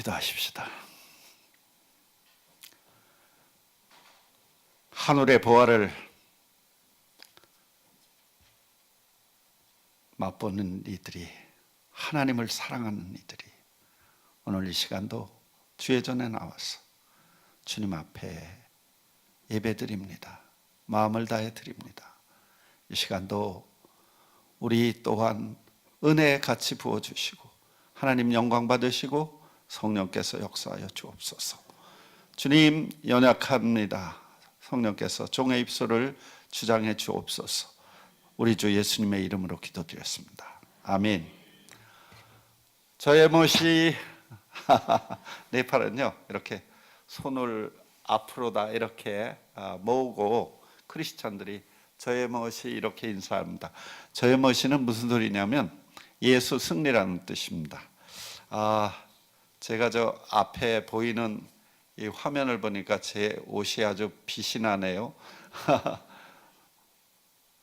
기도하십시다. 하늘의 보화를 맛보는 이들이, 하나님을 사랑하는 이들이 오늘 이 시간도 주의 전에 나와서 주님 앞에 예배드립니다. 마음을 다해 드립니다. 이 시간도 우리 또한 은혜 같이 부어주시고 하나님 영광 받으시고 성령께서 역사하여 주옵소서. 주님, 연약합니다. 성령께서 종의 입술을 주장해 주옵소서. 우리 주 예수님의 이름으로 기도드렸습니다. 아멘. 저의 못이 네 팔은요 이렇게 손을 앞으로다 이렇게 모으고 크리스찬들이 저의 못이 이렇게 인사합니다. 저의 못이는 무슨 소리냐면 예수 승리라는 뜻입니다. 제가 저 앞에 보이는 이 화면을 보니까 제 옷이 아주 빛이 나네요.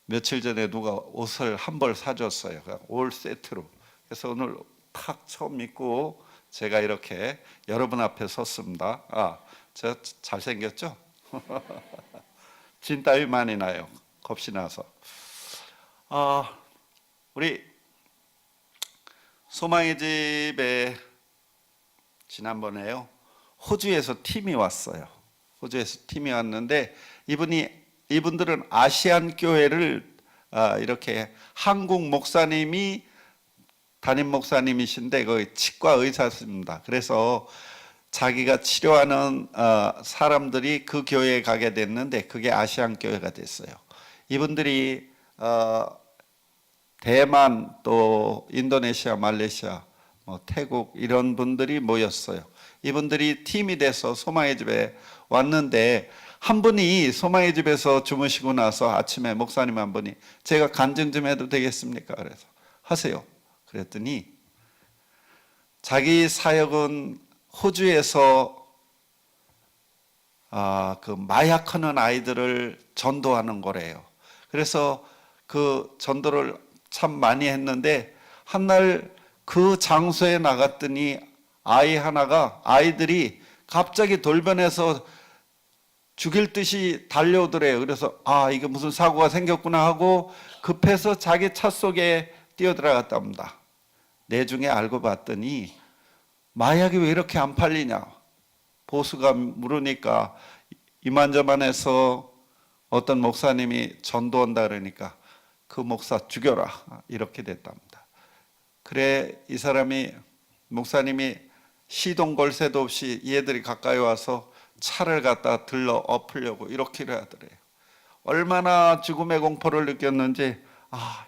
며칠 전에 누가 옷을 한 벌 사줬어요. 올 세트로. 그래서 오늘 탁 처음 입고 제가 이렇게 여러분 앞에 섰습니다. 저 잘생겼죠? 진 따위 많이 나요. 겁이 나서. 우리 소망의 집에 지난번에요 호주에서 팀이 왔어요. 호주에서 팀이 왔는데 이분들은 아시안 교회를 이렇게 한국 목사님이 담임 목사님이신데 거기 치과 의사십니다. 그래서 자기가 치료하는 사람들이 그 교회에 가게 됐는데 그게 아시안 교회가 됐어요. 이분들이 대만 또 인도네시아, 말레이시아, 태국 이런 분들이 모였어요. 이분들이 팀이 돼서 소망의 집에 왔는데 한 분이 소망의 집에서 주무시고 나서 아침에 목사님 한 분이 제가 간증 좀 해도 되겠습니까? 그래서 하세요. 그랬더니 자기 사역은 호주에서 그 마약하는 아이들을 전도하는 거래요. 그래서 그 전도를 참 많이 했는데 한날 그 장소에 나갔더니 아이들이 갑자기 돌변해서 죽일 듯이 달려오더래요. 그래서 이게 무슨 사고가 생겼구나 하고 급해서 자기 차 속에 뛰어들어갔답니다. 내중에 알고 봤더니 마약이 왜 이렇게 안 팔리냐 보수가 물으니까 이만저만해서 어떤 목사님이 전도한다 그러니까 그 목사 죽여라 이렇게 됐답니다. 그래 이 목사님이 시동 걸새도 없이 얘들이 가까이 와서 차를 갖다 들러 엎으려고 이렇게 하더래요. 얼마나 죽음의 공포를 느꼈는지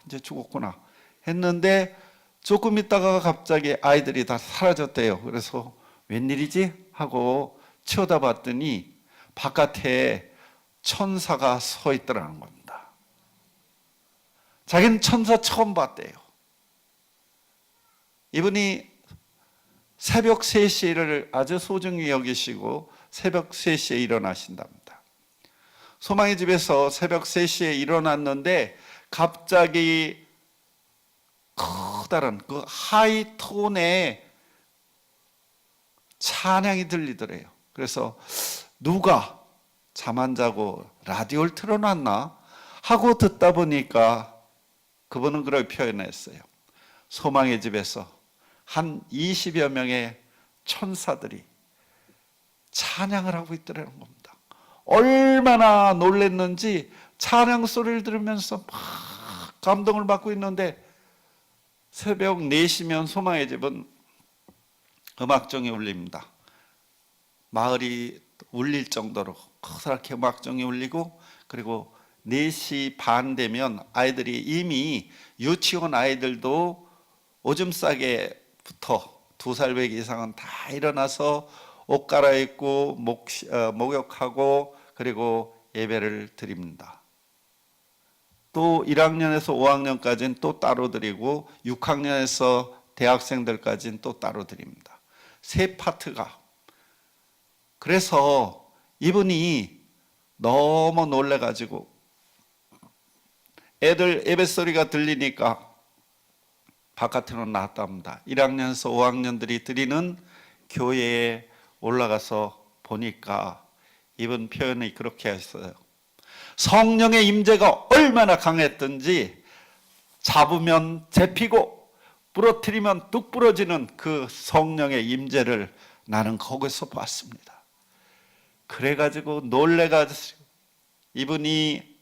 이제 죽었구나 했는데 조금 있다가 갑자기 아이들이 다 사라졌대요. 그래서 웬일이지? 하고 쳐다봤더니 바깥에 천사가 서 있더라는 겁니다. 자기는 천사 처음 봤대요. 이분이 새벽 3시를 아주 소중히 여기시고 새벽 3시에 일어나신답니다. 소망의 집에서 새벽 3시에 일어났는데 갑자기 커다란 그 하이톤의 찬양이 들리더래요. 그래서 누가 잠 안 자고 라디오를 틀어놨나 하고 듣다 보니까 그분은 그렇게 표현했어요. 소망의 집에서 한 20여 명의 천사들이 찬양을 하고 있더라는 겁니다. 얼마나 놀랐는지 찬양 소리를 들으면서 막 감동을 받고 있는데 새벽 4시면 소망의 집은 음악종이 울립니다. 마을이 울릴 정도로 커다랗게 음악종이 울리고 그리고 4시 반 되면 아이들이 이미 유치원 아이들도 오줌 싸개부터 2살 배기 이상은 다 일어나서 옷 갈아입고 목욕하고 그리고 예배를 드립니다. 또 1학년에서 5학년까지는 또 따로 드리고 6학년에서 대학생들까지는 또 따로 드립니다. 3파트가. 그래서 이분이 너무 놀래가지고 애들 예배 소리가 들리니까 바깥으로 나왔답니다. 1학년에서 5학년들이 드리는 교회에 올라가서 보니까 이번 표현이 그렇게 했어요. 성령의 임재가 얼마나 강했던지 잡으면 잡히고 부러뜨리면 뚝 부러지는 그 성령의 임재를 나는 거기서 봤습니다. 그래가지고 놀래가지고 이분이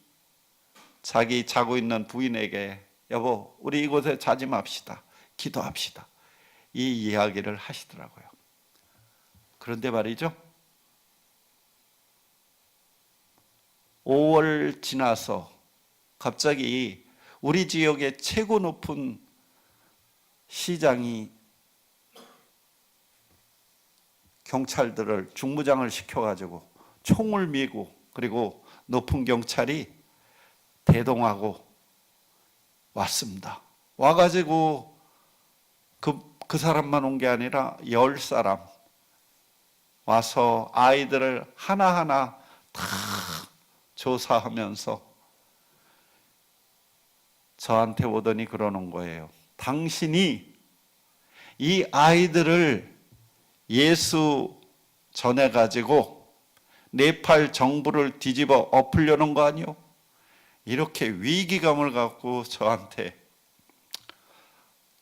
자기 자고 있는 부인에게 여보 우리 이곳에 자지 맙시다. 기도합시다. 이 이야기를 하시더라고요. 그런데 말이죠. 5월 지나서 갑자기 우리 지역의 최고 높은 시장이 경찰들을 중무장을 시켜가지고 총을 메고 그리고 높은 경찰이 대동하고 왔습니다. 와가지고 그 사람만 온 게 아니라 10사람 와서 아이들을 하나하나 다 조사하면서 저한테 오더니 그러는 거예요. 당신이 이 아이들을 예수 전해가지고 네팔 정부를 뒤집어 엎으려는 거 아니요? 이렇게 위기감을 갖고 저한테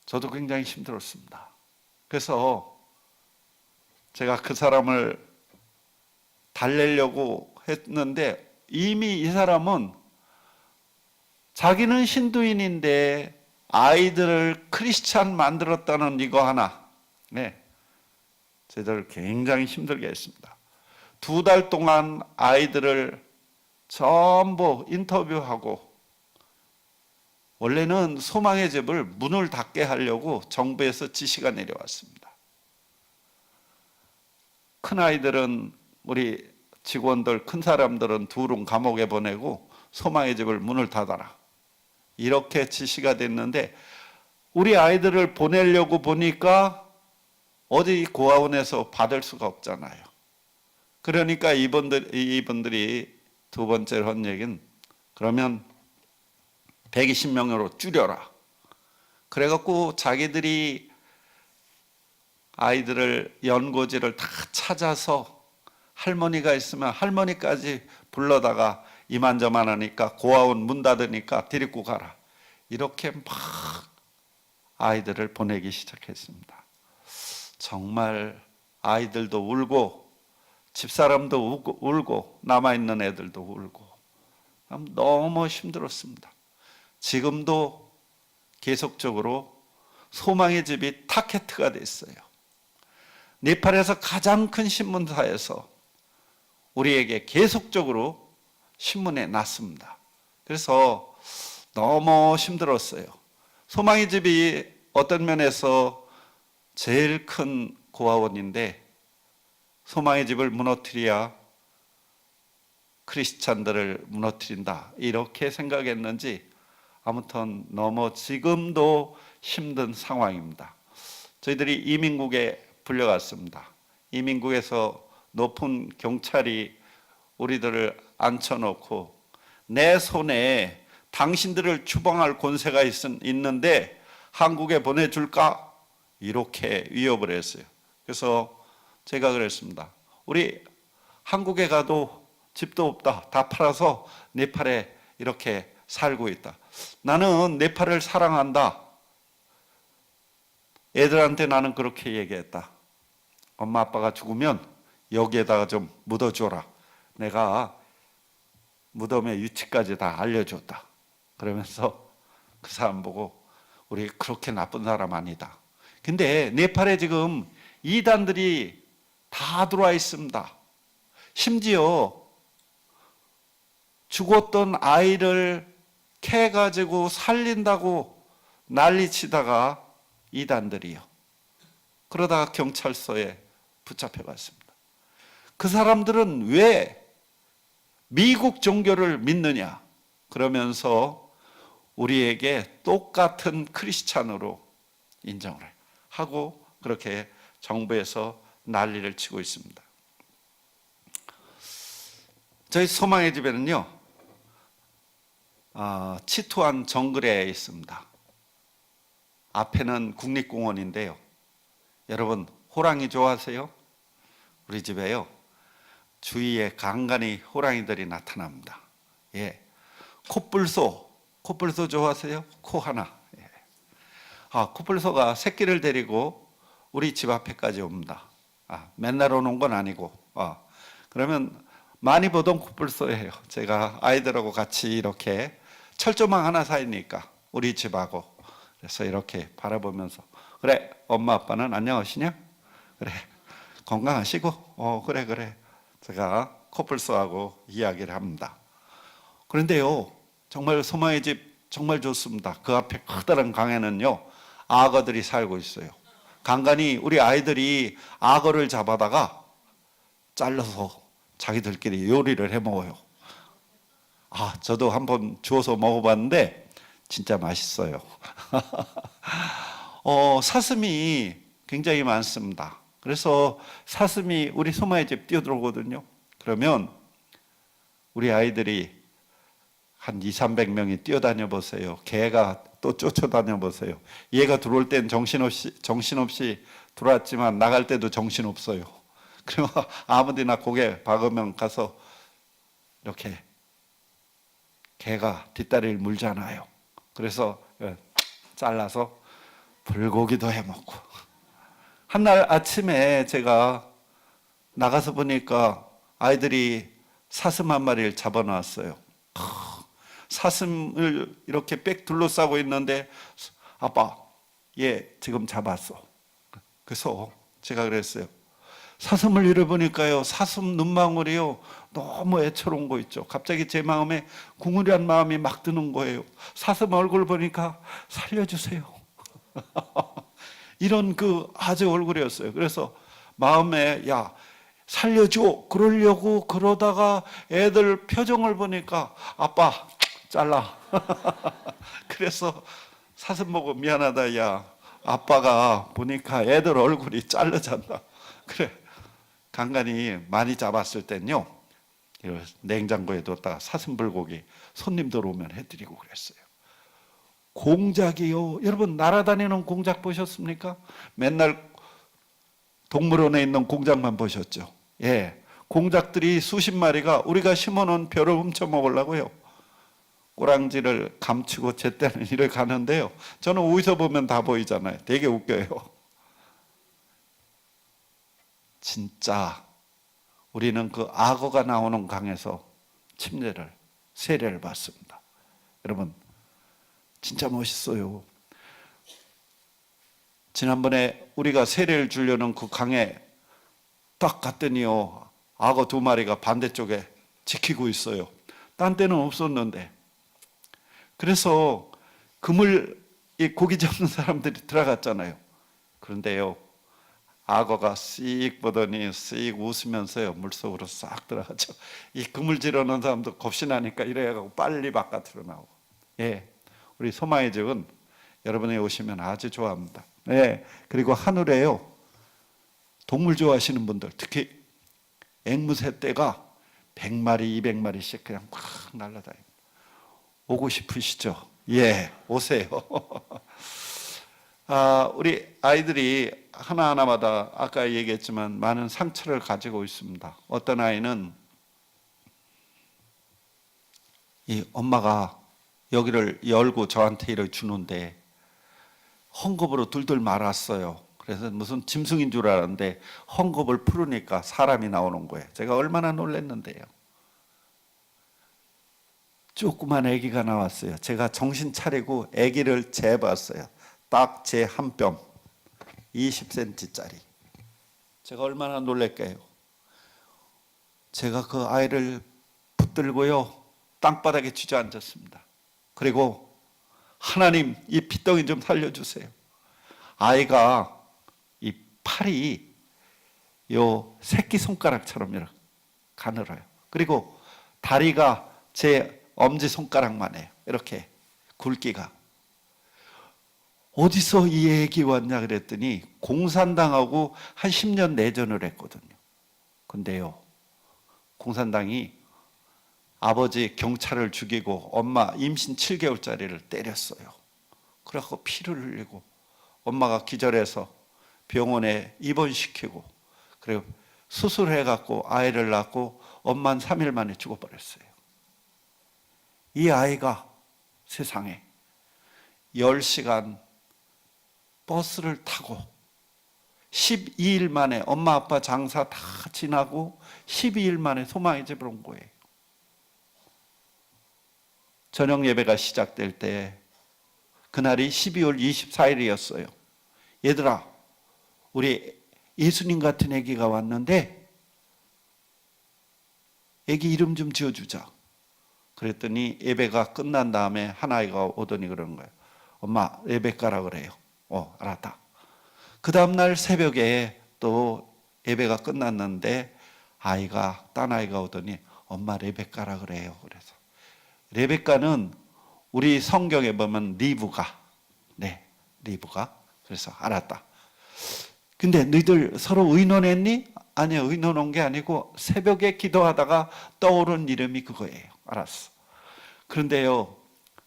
저도 굉장히 힘들었습니다. 그래서 제가 그 사람을 달래려고 했는데 이미 이 사람은 자기는 힌두인인데 아이들을 크리스찬 만들었다는 이거 하나 저희들 굉장히 힘들게 했습니다. 2달 동안 아이들을 전부 인터뷰하고 원래는 소망의 집을 문을 닫게 하려고 정부에서 지시가 내려왔습니다. 큰 아이들은 우리 직원들, 큰 사람들은 둘은 감옥에 보내고 소망의 집을 문을 닫아라. 이렇게 지시가 됐는데 우리 아이들을 보내려고 보니까 어디 고아원에서 받을 수가 없잖아요. 그러니까 이분들이 두 번째로 한 얘기는 그러면 120명으로 줄여라. 그래갖고 자기들이 아이들을 연고지를 다 찾아서 할머니가 있으면 할머니까지 불러다가 이만저만 하니까 고아원 문 닫으니까 데리고 가라. 이렇게 막 아이들을 보내기 시작했습니다. 정말 아이들도 울고 집사람도 울고 남아있는 애들도 울고 너무 힘들었습니다. 지금도 계속적으로 소망의 집이 타켓트가 됐어요. 네팔에서 가장 큰 신문사에서 우리에게 계속적으로 신문에 났습니다. 그래서 너무 힘들었어요. 소망의 집이 어떤 면에서 제일 큰 고아원인데 소망의 집을 무너뜨려야 크리스찬들을 무너뜨린다 이렇게 생각했는지 아무튼 너무 지금도 힘든 상황입니다. 저희들이 이민국에 불려갔습니다. 이민국에서 높은 경찰이 우리들을 앉혀놓고 내 손에 당신들을 추방할 권세가 있는데 한국에 보내줄까? 이렇게 위협을 했어요. 그래서 제가 그랬습니다. 우리 한국에 가도 집도 없다. 다 팔아서 네팔에 이렇게 살고 있다. 나는 네팔을 사랑한다. 애들한테 나는 그렇게 얘기했다. 엄마 아빠가 죽으면 여기에다가 좀 묻어줘라. 내가 무덤의 위치까지 다 알려줬다. 그러면서 그 사람 보고 우리 그렇게 나쁜 사람 아니다. 근데 네팔에 지금 이단들이 다 들어와 있습니다. 심지어 죽었던 아이를 캐가지고 살린다고 난리치다가 이단들이요. 그러다가 경찰서에 붙잡혀갔습니다. 그 사람들은 왜 미국 종교를 믿느냐? 그러면서 우리에게 똑같은 크리스찬으로 인정을 하고 그렇게 정부에서 난리를 치고 있습니다. 저희 소망의 집에는요, 치투안 정글에 있습니다. 앞에는 국립공원인데요. 여러분 호랑이 좋아하세요? 우리 집에요, 주위에 간간히 호랑이들이 나타납니다. 예. 코뿔소 좋아하세요? 코 하나. 예. 코뿔소가 새끼를 데리고 우리 집 앞에까지 옵니다. 맨날 오는 건 아니고. 그러면 많이 보던 코뿔소예요. 제가 아이들하고 같이 이렇게 철조망 하나 사이니까 우리 집하고, 그래서 이렇게 바라보면서, 그래, 엄마 아빠는 안녕하시냐? 그래, 건강하시고? 그래. 제가 코뿔소하고 이야기를 합니다. 그런데요, 정말 소마의 집 정말 좋습니다. 그 앞에 커다란 강에는요, 악어들이 살고 있어요. 간간히 우리 아이들이 악어를 잡아다가 잘라서 자기들끼리 요리를 해 먹어요. 저도 한번 주워서 먹어봤는데 진짜 맛있어요. 사슴이 굉장히 많습니다. 그래서 사슴이 우리 소마의 집 뛰어들어오거든요. 그러면 우리 아이들이 한 200~300명이 뛰어다녀 보세요. 개가 또 쫓아다녀 보세요. 얘가 들어올 땐 정신없이 들어왔지만 나갈 때도 정신없어요. 그러면 아무데나 고개 박으면 가서 이렇게 개가 뒷다리를 물잖아요. 그래서 잘라서 불고기도 해 먹고. 한날 아침에 제가 나가서 보니까 아이들이 사슴 한 마리를 잡아놨어요. 사슴을 이렇게 빽 둘러싸고 있는데, 아빠, 얘 지금 잡았어. 그래서 제가 그랬어요. 사슴을 잃어보니까요, 사슴 눈망울이요, 너무 애처로운 거 있죠. 갑자기 제 마음에 궁울한 마음이 막 드는 거예요. 사슴 얼굴 보니까 살려주세요. 이런 아주 얼굴이었어요. 그래서 마음에, 야, 살려줘. 그러려고 그러다가 애들 표정을 보니까, 아빠, 잘라. 그래서 사슴 보고, 미안하다, 야. 아빠가 보니까 애들 얼굴이 잘라졌다. 그래. 간간히 많이 잡았을 땐요, 냉장고에 뒀다가 사슴 불고기 손님들 오면 해드리고 그랬어요. 공작이요. 여러분, 날아다니는 공작 보셨습니까? 맨날 동물원에 있는 공작만 보셨죠? 예. 공작들이 수십 마리가 우리가 심어놓은 벼를 훔쳐 먹으려고요. 꼬랑지를 감추고 제때는 이를 가는데요. 저는 어디서 보면 다 보이잖아요. 되게 웃겨요. 진짜 우리는 악어가 나오는 강에서 세례를 받습니다. 여러분, 진짜 멋있어요. 지난번에 우리가 세례를 주려는 그 강에 딱 갔더니요, 악어 2마리가 반대쪽에 지키고 있어요. 딴 데는 없었는데. 그래서 이 고기 잡는 사람들이 들어갔잖아요. 그런데요, 악어가 씩 보더니 씩 웃으면서요, 물속으로 싹 들어가죠. 이 그물 지르는 사람도 겁신하니까 이래가지고 빨리 바깥으로 나오고. 예, 우리 소마의 집은 여러분이 오시면 아주 좋아합니다. 예, 그리고 하늘에요, 동물 좋아하시는 분들, 특히 앵무새 떼가 100마리, 200마리씩 그냥 막 날아다닙니다. 오고 싶으시죠? 예, 오세요. 우리 아이들이 하나하나마다 아까 얘기했지만 많은 상처를 가지고 있습니다. 어떤 아이는 이 엄마가 여기를 열고 저한테 이렇게 주는데 헝겊으로 둘둘 말았어요. 그래서 무슨 짐승인 줄 알았는데 헝겊을 풀으니까 사람이 나오는 거예요. 제가 얼마나 놀랐는데요. 조그만 아기가 나왔어요. 제가 정신 차리고 아기를 재봤어요. 딱 제 한 뼘, 20cm짜리. 제가 얼마나 놀랄까요? 제가 그 아이를 붙들고요, 땅바닥에 주저앉았습니다. 그리고 하나님, 이 핏덩이 좀 살려주세요. 아이가 이 팔이 요 새끼손가락처럼 이렇게 가늘어요. 그리고 다리가 제 엄지손가락만 해요. 이렇게 굵기가. 어디서 이 얘기 왔냐 그랬더니 공산당하고 한 10년 내전을 했거든요. 근데요, 공산당이 아버지 경찰을 죽이고 엄마 임신 7개월짜리를 때렸어요. 그래서 피를 흘리고 엄마가 기절해서 병원에 입원시키고 그리고 수술해갖고 아이를 낳고 엄마는 3일 만에 죽어버렸어요. 이 아이가 세상에 10시간 버스를 타고 12일 만에 엄마 아빠 장사 다 지나고 12일 만에 소망의 집으로 온 거예요. 저녁 예배가 시작될 때 그날이 12월 24일이었어요. 얘들아, 우리 예수님 같은 아기가 왔는데 아기 이름 좀 지어주자. 그랬더니 예배가 끝난 다음에 한 아이가 오더니 그러는 거예요. 엄마, 레베카라 그래요. 알았다. 그 다음날 새벽에 또 예배가 끝났는데 딴 아이가 오더니 엄마 레베카라 그래요. 그래서 레베카는 우리 성경에 보면 리브가. 네, 리브가. 그래서 알았다. 근데 너희들 서로 의논했니? 아니요, 의논한 게 아니고 새벽에 기도하다가 떠오른 이름이 그거예요. 알았어. 그런데요,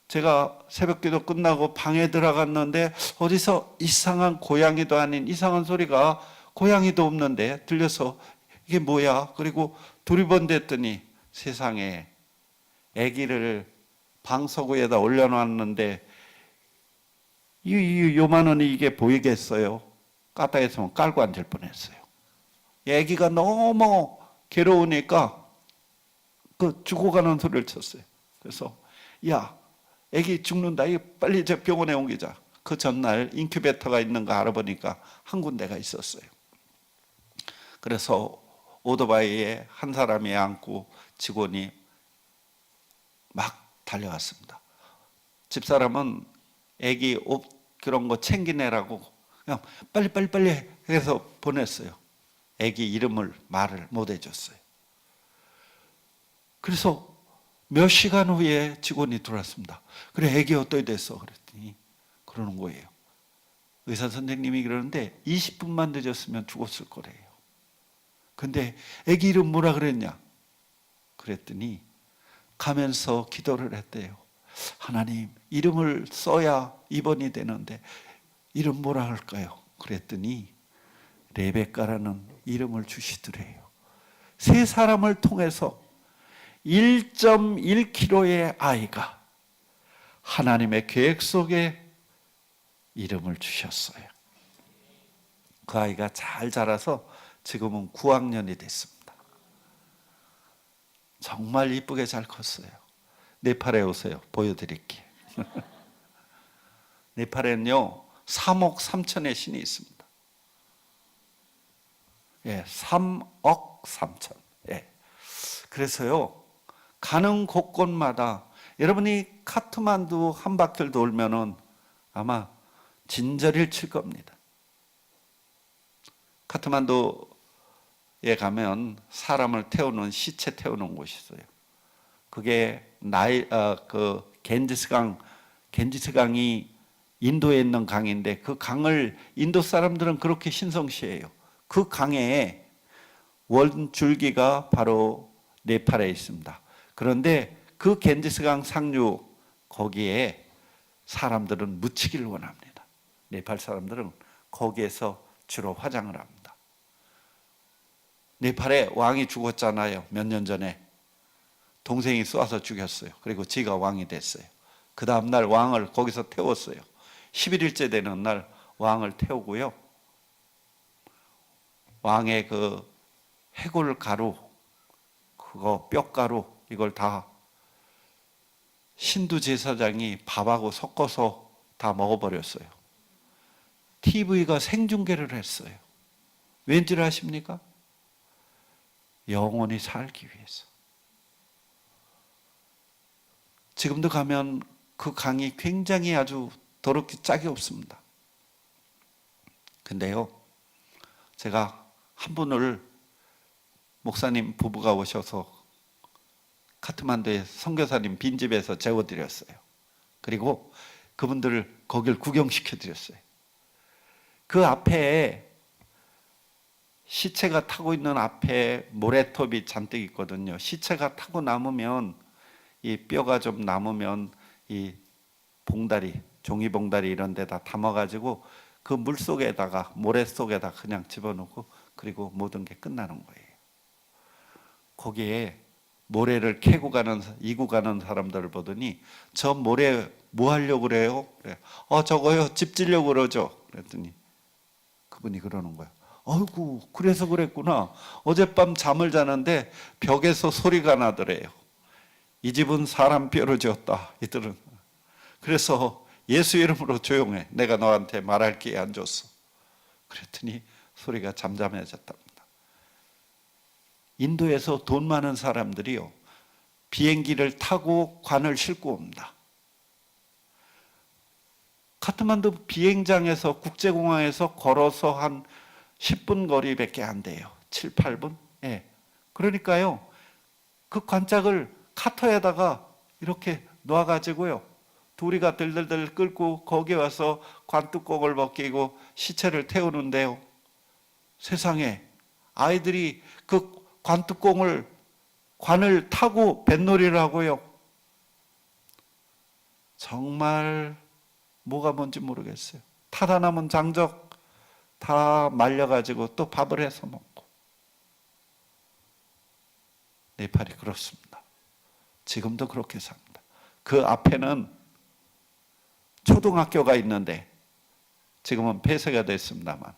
제가 새벽 기도 끝나고 방에 들어갔는데 어디서 이상한 고양이도 아닌 이상한 소리가 고양이도 없는데 들려서 이게 뭐야? 그리고 두리번댔더니 세상에 아기를 방석위에다 올려놨는데 요만한 이게 보이겠어요? 까딱했으면 깔고 앉을 뻔했어요. 아기가 너무 괴로우니까 그 죽어가는 소리를 쳤어요. 그래서 야, 아기 죽는다. 빨리 저 병원에 옮기자. 그 전날 인큐베이터가 있는 거 알아보니까 한 군데가 있었어요. 그래서 오토바이에 한 사람이 앉고 직원이 막 달려갔습니다. 집사람은 아기 옷 그런 거 챙기내라고 그냥 빨리 해서 보냈어요. 아기 이름을 말을 못 해줬어요. 그래서 몇 시간 후에 직원이 들어왔습니다. 그래, 아기 어떻게 됐어? 그랬더니 그러는 거예요. 의사 선생님이 그러는데 20분만 늦었으면 죽었을 거래요. 근데 아기 이름 뭐라 그랬냐? 그랬더니 가면서 기도를 했대요. 하나님, 이름을 써야 입원이 되는데 이름 뭐라 할까요? 그랬더니 레베카라는 이름을 주시더래요. 세 사람을 통해서 1.1kg의 아이가 하나님의 계획 속에 이름을 주셨어요. 그 아이가 잘 자라서 지금은 9학년이 됐습니다. 정말 이쁘게 잘 컸어요. 네팔에 오세요. 보여드릴게요. 네팔에는요 3억 3천의 신이 있습니다. 예, 3억 3천. 예. 그래서요 가는 곳곳마다 여러분이 카트만두 한 바퀴를 돌면은 아마 진저리를 칠 겁니다. 카트만두에 가면 사람을 태우는 시체 태우는 곳이 있어요. 그게 겐지스강이 인도에 있는 강인데 그 강을 인도 사람들은 그렇게 신성시해요. 그 강에 원줄기가 바로 네팔에 있습니다. 그런데 그 겐지스강 상류 거기에 사람들은 묻히기를 원합니다. 네팔 사람들은 거기에서 주로 화장을 합니다. 네팔에 왕이 죽었잖아요. 몇 년 전에. 동생이 쏴서 죽였어요. 그리고 지가 왕이 됐어요. 그 다음날 왕을 거기서 태웠어요. 11일째 되는 날 왕을 태우고요. 왕의 그 해골 가루, 그거 뼈가루 이걸 다 신두 제사장이 밥하고 섞어서 다 먹어버렸어요. TV가 생중계를 했어요. 왠지를 아십니까? 영원히 살기 위해서. 지금도 가면 그 강이 굉장히 아주 더럽게 짝이 없습니다. 근데요, 제가 한 분을 목사님 부부가 오셔서 카트만두에 선교사님 빈집에서 재워드렸어요. 그리고 그분들을 거길 구경시켜드렸어요. 그 앞에 시체가 타고 있는 앞에 모래톱이 잔뜩 있거든요. 시체가 타고 남으면 이 뼈가 좀 남으면 이 봉다리, 종이 봉다리 이런 데다 담아가지고 그 물 속에다가, 모래 속에다 그냥 집어넣고 그리고 모든 게 끝나는 거예요. 거기에 모래를 캐고 이고 가는 사람들을 보더니 저 모래 뭐 하려고 그래요? 그래. 저거요 집 지려고 그러죠. 그랬더니 그분이 그러는 거예요. 아이고 그래서 그랬구나. 어젯밤 잠을 자는데 벽에서 소리가 나더래요. 이 집은 사람 뼈로 지었다. 이들은. 그래서 예수 이름으로 조용해. 내가 너한테 말할 기회 안 줬어. 그랬더니 소리가 잠잠해졌답니다. 인도에서 돈 많은 사람들이요, 비행기를 타고 관을 싣고 옵니다. 카트만두 비행장에서, 국제공항에서 걸어서 한 10분 거리밖에 안 돼요. 7, 8분? 예. 그러니까요, 그 관짝을 카터에다가 이렇게 놓아가지고요, 둘이가 들들들 끌고 거기 와서 관뚜껑을 벗기고 시체를 태우는데요, 세상에 아이들이 그 관을 타고 뱃놀이를 하고요. 정말 뭐가 뭔지 모르겠어요. 타다 남은 장적 다 말려가지고 또 밥을 해서 먹고. 네팔이 그렇습니다. 지금도 그렇게 삽니다. 그 앞에는 초등학교가 있는데 지금은 폐쇄가 됐습니다만,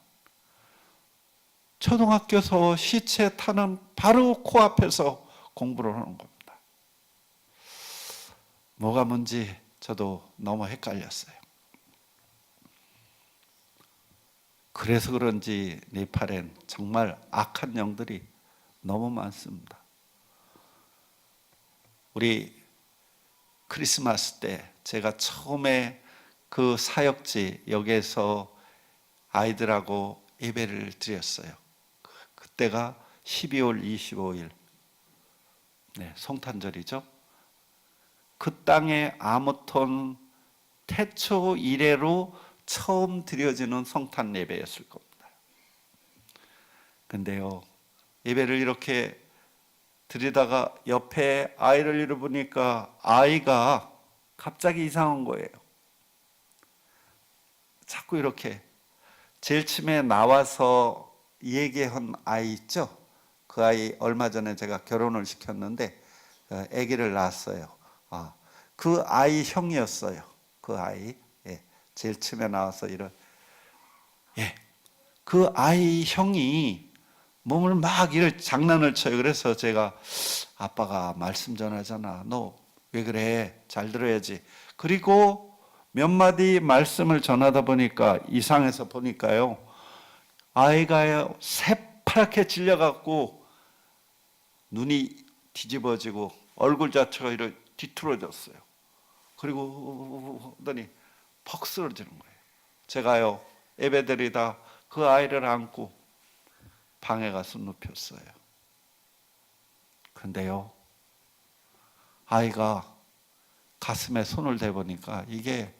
초등학교에서 시체 타는 바로 코앞에서 공부를 하는 겁니다. 뭐가 뭔지 저도 너무 헷갈렸어요. 그래서 그런지 네팔엔 정말 악한 영들이 너무 많습니다. 우리 크리스마스 때 제가 처음에 그 사역지 여기에서 아이들하고 예배를 드렸어요. 그때가 12월 25일, 네, 성탄절이죠. 그 땅에 아무튼 태초 이래로 처음 드려지는 성탄 예배였을 겁니다. 근데요, 예배를 이렇게 드리다가 옆에 아이를 잃어보니까 아이가 갑자기 이상한 거예요. 자꾸 이렇게 제일 처음에 나와서 얘기한 아이 있죠? 그 아이 얼마 전에 제가 결혼을 시켰는데 아기를 낳았어요. 그 아이 형이었어요. 그 아이, 예, 제일 처음에 나와서 예, 그 아이 형이 몸을 막 장난을 쳐요. 그래서 제가 아빠가 말씀 전하잖아. 너 왜 그래? 잘 들어야지. 그리고 몇 마디 말씀을 전하다 보니까 이상해서 보니까요, 아이가 새파랗게 질려갖고 눈이 뒤집어지고 얼굴 자체가 이렇게 뒤틀어졌어요. 그리고 하더니 퍽 쓰러지는 거예요. 제가요, 예배드리다 그 아이를 안고 방에 가서 눕혔어요. 근데요, 아이가 가슴에 손을 대보니까 이게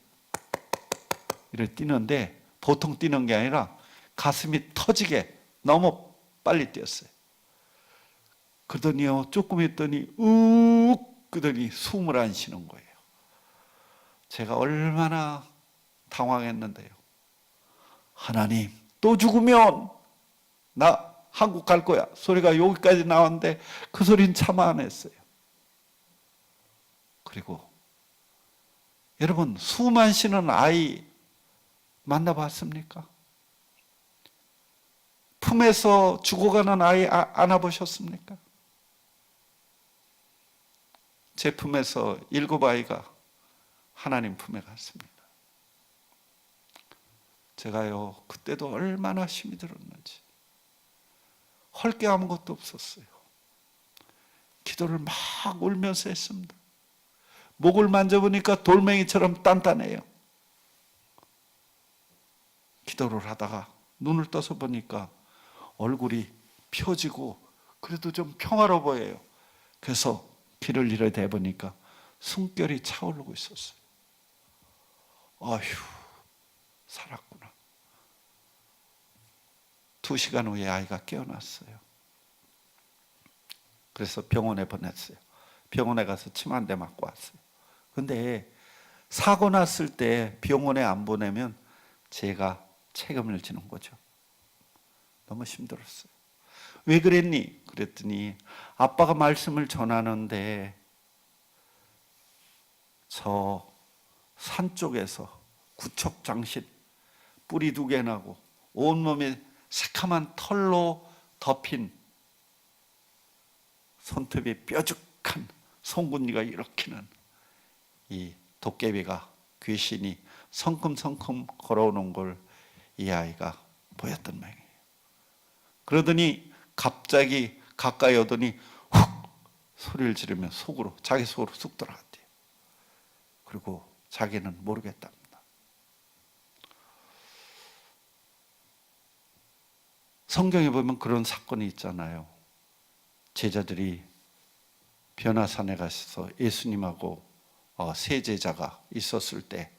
이렇게 뛰는데 보통 뛰는 게 아니라 가슴이 터지게 너무 빨리 뛰었어요. 그러더니요, 조금 있더니 그러더니 숨을 안 쉬는 거예요. 제가 얼마나 당황했는데요. 하나님, 또 죽으면 나 한국 갈 거야. 소리가 여기까지 나왔는데 그 소리는 참 안 했어요. 그리고 여러분, 숨 안 쉬는 아이 만나봤습니까? 품에서 죽어가는 아이 안아보셨습니까? 제 품에서 7아이가 하나님 품에 갔습니다. 제가요, 그때도 얼마나 힘이 들었는지. 할 게 아무것도 없었어요. 기도를 막 울면서 했습니다. 목을 만져보니까 돌멩이처럼 단단해요. 기도를 하다가 눈을 떠서 보니까 얼굴이 펴지고 그래도 좀 평화로워 보여요. 그래서 귀를 이렇게 대보니까 숨결이 차오르고 있었어요. 아휴, 살았구나. 2시간 후에 아이가 깨어났어요. 그래서 병원에 보냈어요. 병원에 가서 침 한 대 맞고 왔어요. 근데 사고 났을 때 병원에 안 보내면 제가 책임을 지는 거죠. 너무 힘들었어요. 왜 그랬니? 그랬더니 아빠가 말씀을 전하는데 저 산 쪽에서 구척장신 뿌리 2개 나고 온몸에 새카만 털로 덮인 손톱이 뾰족한 송곳니가 일으키는 이 도깨비가, 귀신이 성큼성큼 걸어오는 걸 이 아이가 보였던 모양이에요. 그러더니 갑자기 가까이 오더니 훅 소리를 지르며 자기 속으로 쑥 들어갔대요. 그리고 자기는 모르겠답니다. 성경에 보면 그런 사건이 있잖아요. 제자들이 변화산에 가서 예수님하고 세 제자가 있었을 때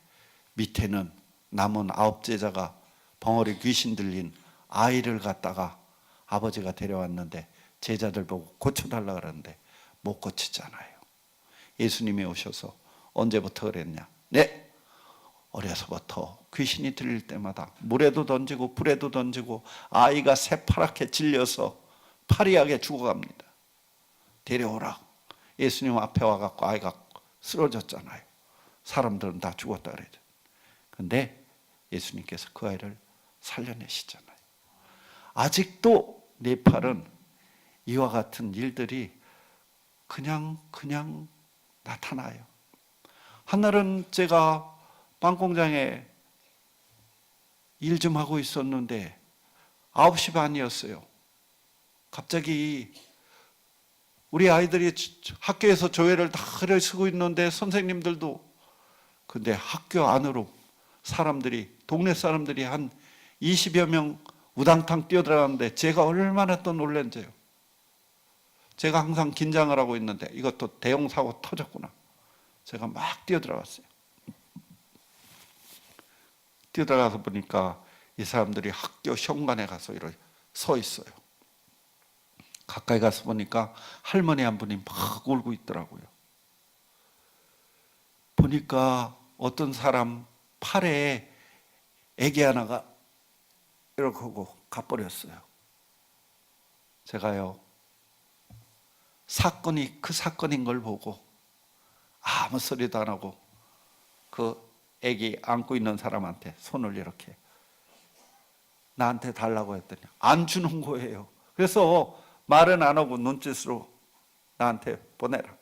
밑에는 남은 9제자가 벙어리 귀신 들린 아이를 갖다가 아버지가 데려왔는데 제자들 보고 고쳐달라 그러는데 못 고치잖아요. 예수님이 오셔서 언제부터 그랬냐? 네, 어려서부터 귀신이 들릴 때마다 물에도 던지고 불에도 던지고 아이가 새파랗게 질려서 파리하게 죽어갑니다. 데려오라. 예수님 앞에 와갖고 아이가 쓰러졌잖아요. 사람들은 다 죽었다 그러죠. 근데 예수님께서 그 아이를 살려내시잖아요. 아직도 네팔은 이와 같은 일들이 그냥 나타나요. 한날은 제가 빵 공장에 일 좀 하고 있었는데 9시 반이었어요. 갑자기 우리 아이들이 학교에서 조회를 다 글을 쓰고 있는데 선생님들도, 근데 학교 안으로 동네 사람들이 한 20여 명 우당탕 뛰어들어가는데 제가 얼마나 또 놀란지요. 제가 항상 긴장을 하고 있는데 이것도 대형 사고 터졌구나. 제가 막 뛰어들어갔어요. 뛰어들어가서 보니까 이 사람들이 학교 현관에 가서 이렇게 서 있어요. 가까이 가서 보니까 할머니 한 분이 막 울고 있더라고요. 보니까 어떤 사람 팔에 애기 하나가 이렇게 하고 가버렸어요. 제가요, 사건이 그 사건인 걸 보고 아무 소리도 안 하고 그 애기 안고 있는 사람한테 손을 이렇게 나한테 달라고 했더니 안 주는 거예요. 그래서 말은 안 하고 눈짓으로 나한테 보내라.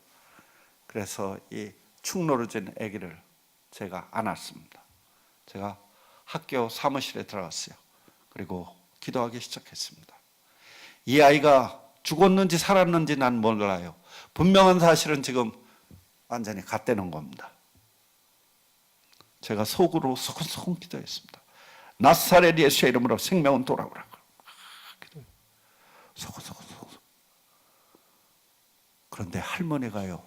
그래서 이 축노러진 아기를 제가 안았습니다. 제가 학교 사무실에 들어갔어요. 그리고 기도하기 시작했습니다. 이 아이가 죽었는지 살았는지 난 몰라요. 분명한 사실은 지금 완전히 갓되는 겁니다. 제가 속으로 소곤소곤 기도했습니다. 나사렛 예수의 이름으로 생명은 돌아오라. 소곤소곤. 그런데 할머니가요,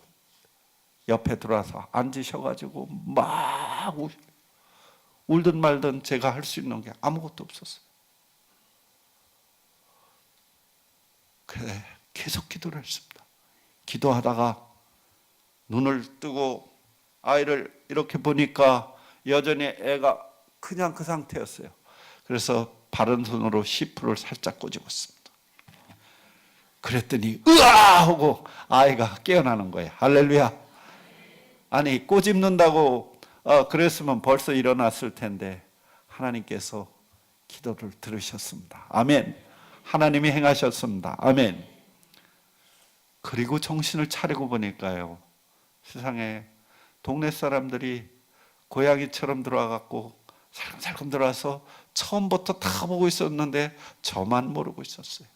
옆에 들어와서 앉으셔가지고 막 울든 말든 제가 할 수 있는 게 아무것도 없었어요. 그래, 계속 기도를 했습니다. 기도하다가 눈을 뜨고 아이를 이렇게 보니까 여전히 애가 그냥 그 상태였어요. 그래서 바른 손으로 시프를 살짝 꼬집었습니다. 그랬더니 으아 하고 아이가 깨어나는 거예요. 할렐루야. 아니 꼬집는다고 그랬으면 벌써 일어났을 텐데 하나님께서 기도를 들으셨습니다. 아멘. 하나님이 행하셨습니다. 아멘. 그리고 정신을 차리고 보니까요, 세상에 동네 사람들이 고양이처럼 들어와갖고 살금살금 들어와서 처음부터 다 보고 있었는데 저만 모르고 있었어요.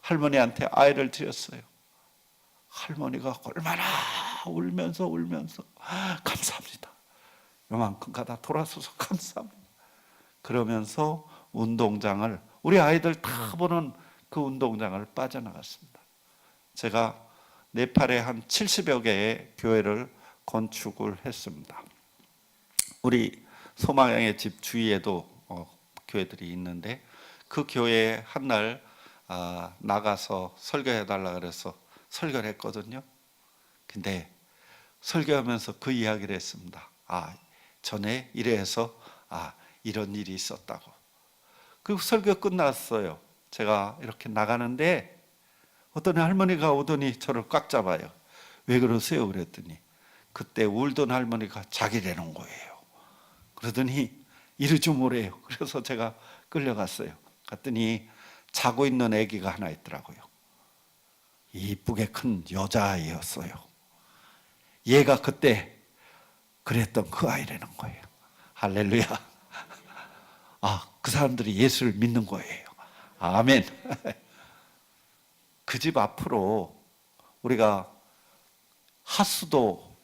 할머니한테 아이를 드렸어요. 할머니가 얼마나 울면서 감사합니다. 요만큼 가다 돌아서서 감사합니다. 그러면서 운동장을, 우리 아이들 다 보는 그 운동장을 빠져나갔습니다. 제가 네팔에 한 70여 개의 교회를 건축을 했습니다. 우리 소망양의 집 주위에도 교회들이 있는데 그 교회에 한날 나가서 설교해달라 그래서 설교를 했거든요. 근데 설교하면서 그 이야기를 했습니다. 전에 이래서 이런 일이 있었다고. 그 설교 끝났어요. 제가 이렇게 나가는데 어떤 할머니가 오더니 저를 꽉 잡아요. 왜 그러세요? 그랬더니 그때 울던 할머니가 자기라는 거예요. 그러더니 이러지 뭐래요. 그래서 제가 끌려갔어요. 갔더니 자고 있는 아기가 하나 있더라고요. 이쁘게 큰 여자아이였어요. 얘가 그때 그랬던 그 아이라는 거예요. 할렐루야. 아, 그 사람들이 예수를 믿는 거예요. 아멘. 그 집 앞으로 우리가 하수도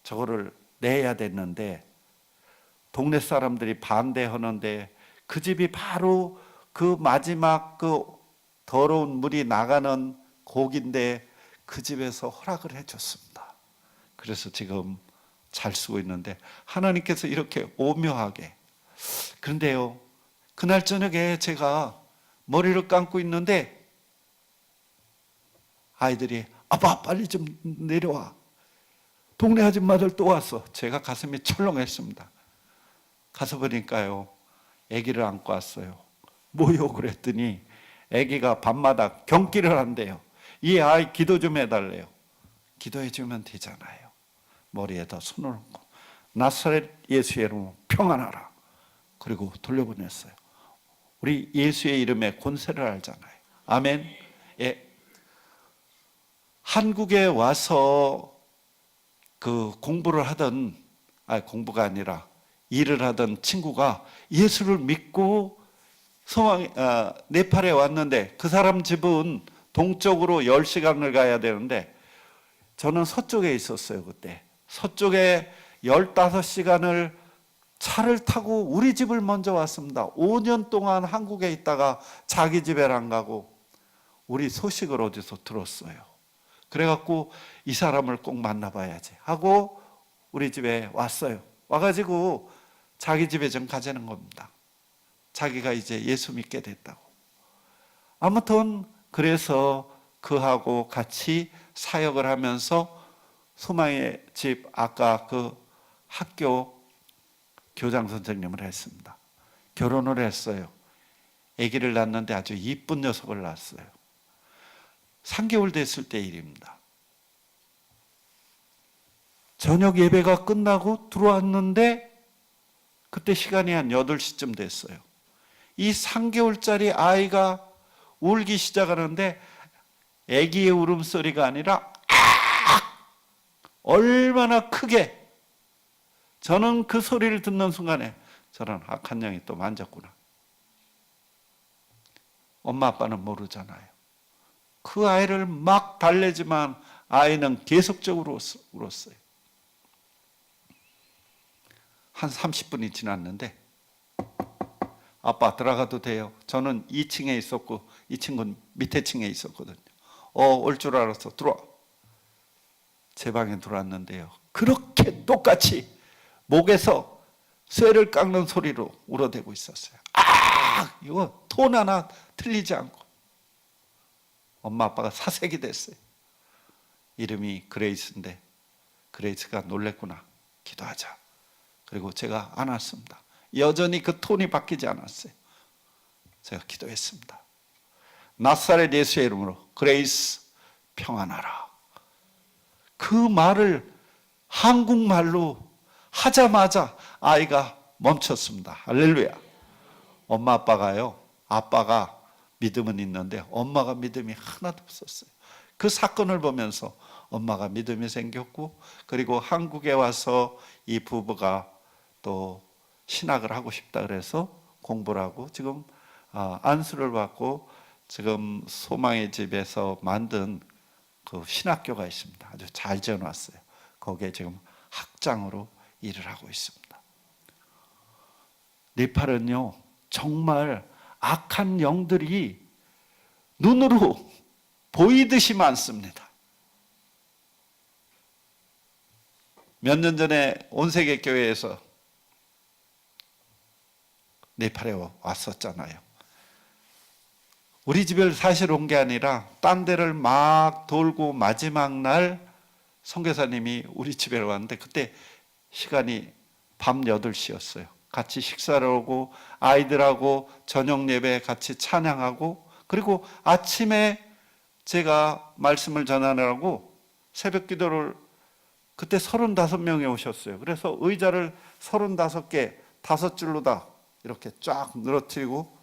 저거를 내야 됐는데 동네 사람들이 반대하는데 그 집이 바로 그 마지막 그 더러운 물이 나가는 곡인데 그 집에서 허락을 해줬습니다. 그래서 지금 잘 쓰고 있는데 하나님께서 이렇게 오묘하게. 그런데요, 그날 저녁에 제가 머리를 감고 있는데 아이들이 아빠 빨리 좀 내려와. 동네 아줌마들 또 왔어. 제가 가슴이 철렁했습니다. 가서 보니까요, 아기를 안고 왔어요. 뭐요? 그랬더니 아기가 밤마다 경기를 한대요. 이 아이 기도 좀 해달래요. 기도해 주면 되잖아요. 머리에다 손을 얹고 나사렛 예수의 이름으로 평안하라. 그리고 돌려보냈어요. 우리 예수의 이름에 권세를 알잖아요. 아멘. 예. 한국에 와서 그 공부를 하던, 공부가 아니라 일을 하던 친구가 예수를 믿고 네팔에 왔는데 그 사람 집은 동쪽으로 10시간을 가야 되는데 저는 서쪽에 있었어요. 그때 서쪽에 15시간을 차를 타고 우리 집을 먼저 왔습니다. 5년 동안 한국에 있다가 자기 집에 안 가고 우리 소식을 어디서 들었어요. 그래갖고 이 사람을 꼭 만나봐야지 하고 우리 집에 왔어요. 와가지고 자기 집에 좀 가자는 겁니다. 자기가 이제 예수 믿게 됐다고. 아무튼 그래서 그하고 같이 사역을 하면서 소망의 집 아까 그 학교 교장 선생님을 했습니다. 결혼을 했어요. 아기를 낳았는데 아주 이쁜 녀석을 낳았어요. 3개월 됐을 때 일입니다. 저녁 예배가 끝나고 들어왔는데 그때 시간이 한 8시쯤 됐어요. 이 3개월짜리 아이가 울기 시작하는데 아기의 울음소리가 아니라 얼마나 크게. 저는 그 소리를 듣는 순간에 저는 악한 영이 또 만졌구나. 엄마 아빠는 모르잖아요. 그 아이를 막 달래지만 아이는 계속적으로 울었어요. 한 30분이 지났는데 아빠 들어가도 돼요. 저는 2층에 있었고 이 친구는 밑에 층에 있었거든요. 올 줄 알았어. 들어와. 제 방에 들어왔는데요. 그렇게 똑같이 목에서 쇠를 깎는 소리로 울어대고 있었어요. 이거 톤 하나 틀리지 않고. 엄마 아빠가 사색이 됐어요. 이름이 그레이스인데 그레이스가 놀랬구나. 기도하자. 그리고 제가 안았습니다. 여전히 그 톤이 바뀌지 않았어요. 제가 기도했습니다. 나사렛 예수의 이름으로 그레이스 평안하라. 그 말을 한국말로 하자마자 아이가 멈췄습니다. 할렐루야. 엄마 아빠가요. 아빠가 믿음은 있는데 엄마가 믿음이 하나도 없었어요. 그 사건을 보면서 엄마가 믿음이 생겼고 그리고 한국에 와서 이 부부가 또 신학을 하고 싶다 그래서 공부를 하고 지금 안수를 받고 지금 소망의 집에서 만든 그 신학교가 있습니다. 아주 잘 지어놨어요. 거기에 지금 학장으로 일을 하고 있습니다. 네팔은요 정말 악한 영들이 눈으로 보이듯이 많습니다. 몇 년 전에 온세계 교회에서 네팔에 왔었잖아요. 우리 집을 사실 온 게 아니라 딴 데를 막 돌고 마지막 날 선교사님이 우리 집에 왔는데 그때 시간이 밤 8시였어요. 같이 식사를 하고 아이들하고 저녁 예배 같이 찬양하고, 그리고 아침에 제가 말씀을 전하느라고 새벽 기도를 그때 35명이 오셨어요. 그래서 의자를 35개 5줄로 다 이렇게 쫙 늘어뜨리고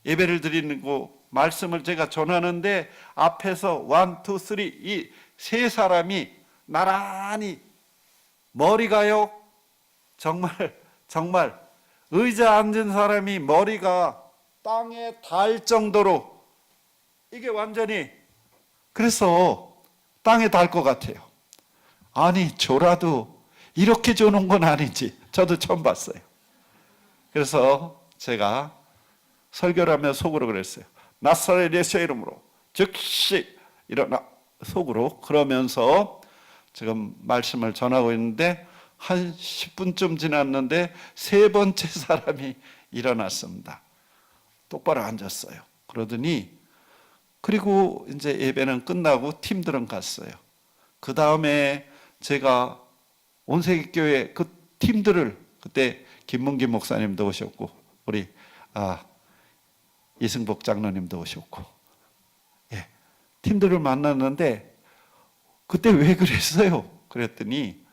예배를 드리는 거, 말씀을 제가 전하는데 앞에서 1, 2, 3 이 세 사람이 나란히 머리가요, 정말 의자 앉은 사람이 머리가 땅에 닿을 정도로, 이게 완전히, 그래서 땅에 닿을 것 같아요. 아니 줘라도 이렇게 주는 건 아니지. 저도 처음 봤어요. 그래서 제가 설교를 하며 속으로 그랬어요. 나사렛 예수의 이름으로 즉시 일어나, 속으로. 그러면서 지금 말씀을 전하고 있는데 한 10분쯤 지났는데 세 번째 사람이 일어났습니다. 똑바로 앉았어요. 그러더니, 그리고 이제 예배는 끝나고 팀들은 갔어요. 그 다음에 제가 온세기교회 그 팀들을, 그때 김문기 목사님도 오셨고 우리 이승복 장로님도 오셨고, 예, 팀들을 만났는데 그때 왜 그랬어요? 그랬더니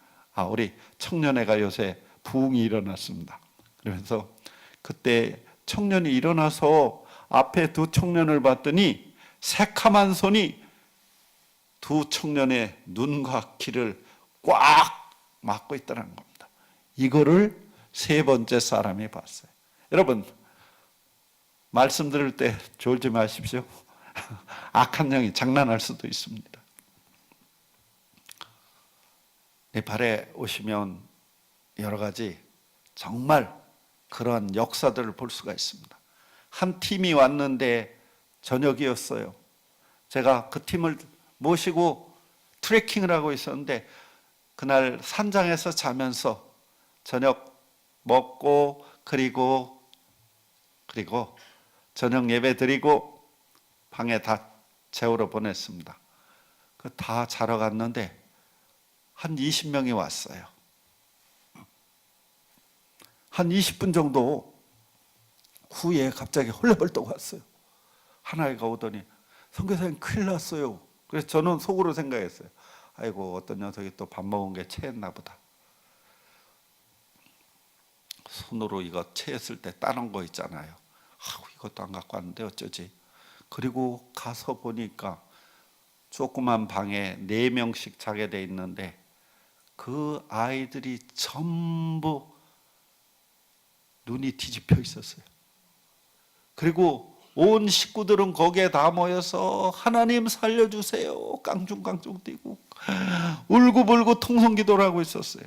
우리 청년회가 요새 부흥이 일어났습니다. 그러면서 그때 청년이 일어나서 앞에 두 청년을 봤더니 새카만 손이 두 청년의 눈과 귀를 꽉 막고 있다는 겁니다. 이거를 세 번째 사람이 봤어요. 여러분, 말씀 들을 때 졸지 마십시오. 악한 영이 장난할 수도 있습니다. 네팔에 오시면 여러 가지 정말 그러한 역사들을 볼 수가 있습니다. 한 팀이 왔는데 저녁이었어요. 제가 그 팀을 모시고 트레킹을 하고 있었는데 그날 산장에서 자면서 저녁 먹고 그리고 저녁 예배 드리고 방에 다 재우러 보냈습니다. 그 다 자러 갔는데 한 20명이 왔어요. 한 20분 정도 후에 갑자기 헐레벌떡 왔어요. 하나가 오더니 선교사님 큰일 났어요. 그래서 저는 속으로 생각했어요. 아이고, 어떤 녀석이 또 밥 먹은 게 체했나 보다. 손으로 이거 체했을 때 따는 거 있잖아요. 이것도 안 갖고 왔는데 어쩌지. 그리고 가서 보니까 조그만 방에 4명씩 자게 돼 있는데 그 아이들이 전부 눈이 뒤집혀 있었어요. 그리고 온 식구들은 거기에 다 모여서 하나님 살려주세요 깡충깡충 뛰고 울고불고 통성기도를 하고 있었어요.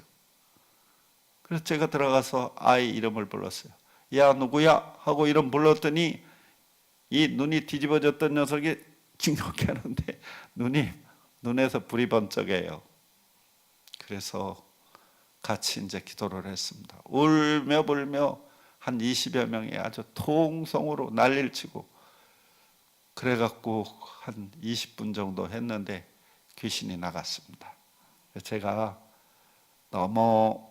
그래서 제가 들어가서 아이 이름을 불렀어요. 야 누구야? 하고 이름 불렀더니 이 눈이 뒤집어졌던 녀석이 징그럽게 하는데 눈에서 불이 번쩍해요. 그래서 같이 이제 기도를 했습니다. 울며 불며 한 20여 명이 아주 통성으로 난리를 치고, 그래갖고 한 20분 정도 했는데 귀신이 나갔습니다. 제가 너무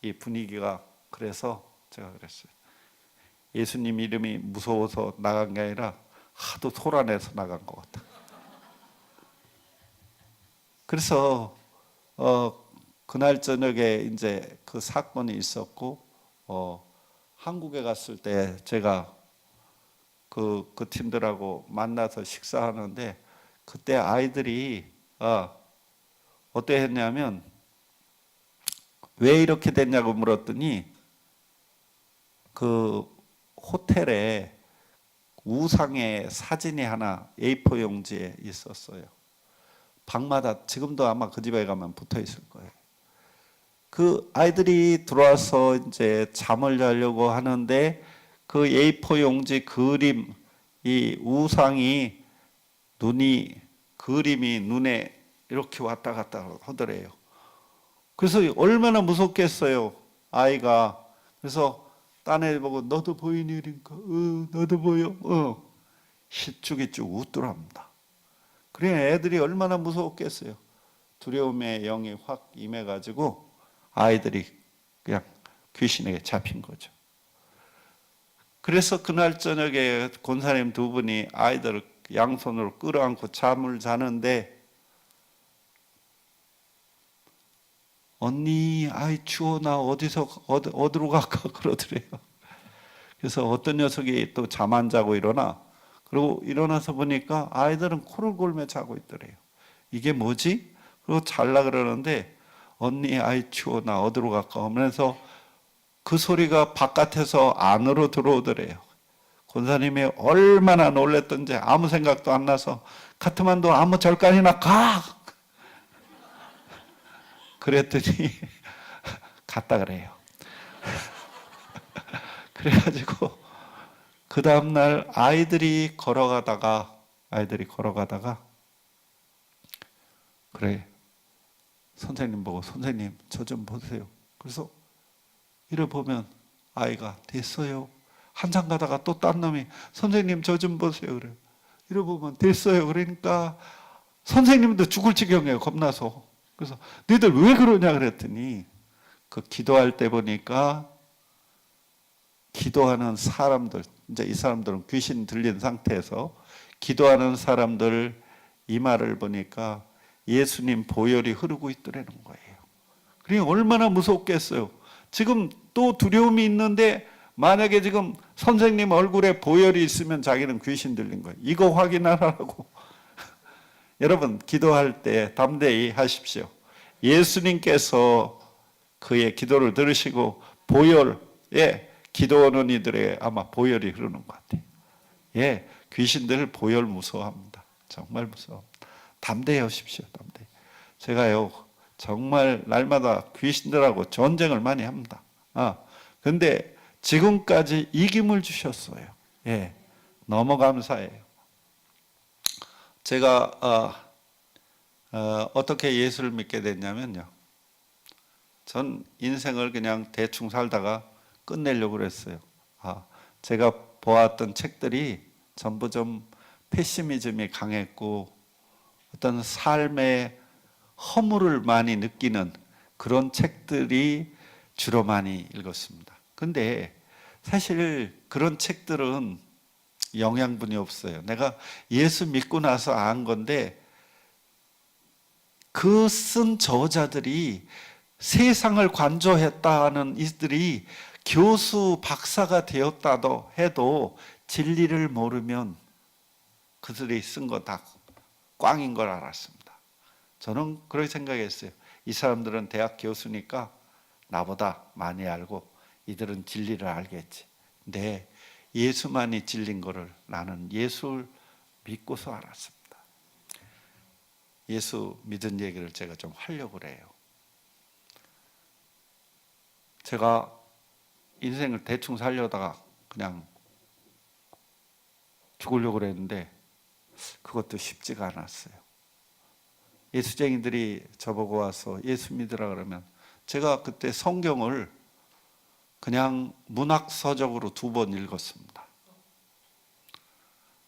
이 분위기가, 그래서 제가 그랬어요. 예수님 이름이 무서워서 나간 게 아니라 하도 소란해서 나간 것 같다. 그래서 그날 저녁에 이제 그 사건이 있었고, 한국에 갔을 때 제가 그 팀들하고 만나서 식사하는데 그때 아이들이 어떻게 했냐면, 왜 이렇게 됐냐고 물었더니 그 호텔에 우상의 사진이 하나 A4 용지에 있었어요. 방마다 지금도 아마 그 집에 가면 붙어 있을 거예요. 그 아이들이 들어와서 이제 잠을 자려고 하는데 그 A4 용지 그림, 이 우상이 그림이 눈에 이렇게 왔다 갔다 하더래요. 그래서 얼마나 무섭겠어요, 아이가. 그래서 딴 애 보고 너도 보이니? 그러니까 너도 보여? 희죽희죽 웃더랍니다. 그래, 애들이 얼마나 무서웠겠어요. 두려움의 영이 확 임해가지고 아이들이 그냥 귀신에게 잡힌 거죠. 그래서 그날 저녁에 권사님 두 분이 아이들을 양손으로 끌어안고 잠을 자는데 언니 아이 추워 나 어디로 갈까 그러더래요. 그래서 어떤 녀석이 또 잠 안 자고 일어나. 그리고 일어나서 보니까 아이들은 코를 골며 자고 있더래요. 이게 뭐지? 그리고 잘라 그러는데 언니 아이 추워 나 어디로 갈까 하면서 그 소리가 바깥에서 안으로 들어오더래요. 권사님이 얼마나 놀랬던지 아무 생각도 안 나서 카트만두 아무 절간이나 가! 그랬더니 갔다 그래요. 그래가지고 그 다음날 아이들이 걸어가다가 그래 선생님 보고 선생님 저 좀 보세요. 그래서 이래 보면 아이가 됐어요. 한참 가다가 또 딴 놈이 선생님 저 좀 보세요. 그래. 이래 보면 됐어요. 그러니까 선생님도 죽을 지경이에요. 겁나서. 그래서 너희들 왜 그러냐 그랬더니 그 기도할 때 보니까 기도하는 사람들, 이제 이 사람들은 귀신 들린 상태에서 기도하는 사람들 이마를 보니까 예수님 보혈이 흐르고 있더라는 거예요. 그러니 얼마나 무섭겠어요. 지금 또 두려움이 있는데 만약에 지금 선생님 얼굴에 보혈이 있으면 자기는 귀신 들린 거예요. 이거 확인하라고. 여러분 기도할 때 담대히 하십시오. 예수님께서 그의 기도를 들으시고 보혈에 기도하는 이들에게 아마 보혈이 흐르는 것 같아요. 예, 귀신들 보혈 무서워합니다. 정말 무서워합니다. 담대히 하십시오. 담대히. 제가요 정말 날마다 귀신들하고 전쟁을 많이 합니다. 근데 지금까지 이김을 주셨어요. 예, 너무 감사해요. 제가 어떻게 예수를 믿게 됐냐면요. 전 인생을 그냥 대충 살다가 끝내려고 그랬어요. 제가 보았던 책들이 전부 좀 패시미즘이 강했고 어떤 삶의 허물을 많이 느끼는 그런 책들이 주로 많이 읽었습니다. 근데 사실 그런 책들은 영양분이 없어요. 내가 예수 믿고 나서 안 건데 그 쓴 저자들이 세상을 관조했다는 이들이 교수 박사가 되었다도 해도 진리를 모르면 그들이 쓴 거 다 꽝인 걸 알았습니다. 저는 그렇게 생각했어요. 이 사람들은 대학 교수니까 나보다 많이 알고 이들은 진리를 알겠지. 근데 예수만이 진리인 거를 나는 예수를 믿고서 알았습니다. 예수 믿은 얘기를 제가 좀 하려고 그래요. 제가 인생을 대충 살려다가 그냥 죽으려고 그랬는데 그것도 쉽지가 않았어요. 예수쟁이들이 저보고 와서 예수 믿으라 그러면 제가 그때 성경을 그냥 문학서적으로 2번 읽었습니다.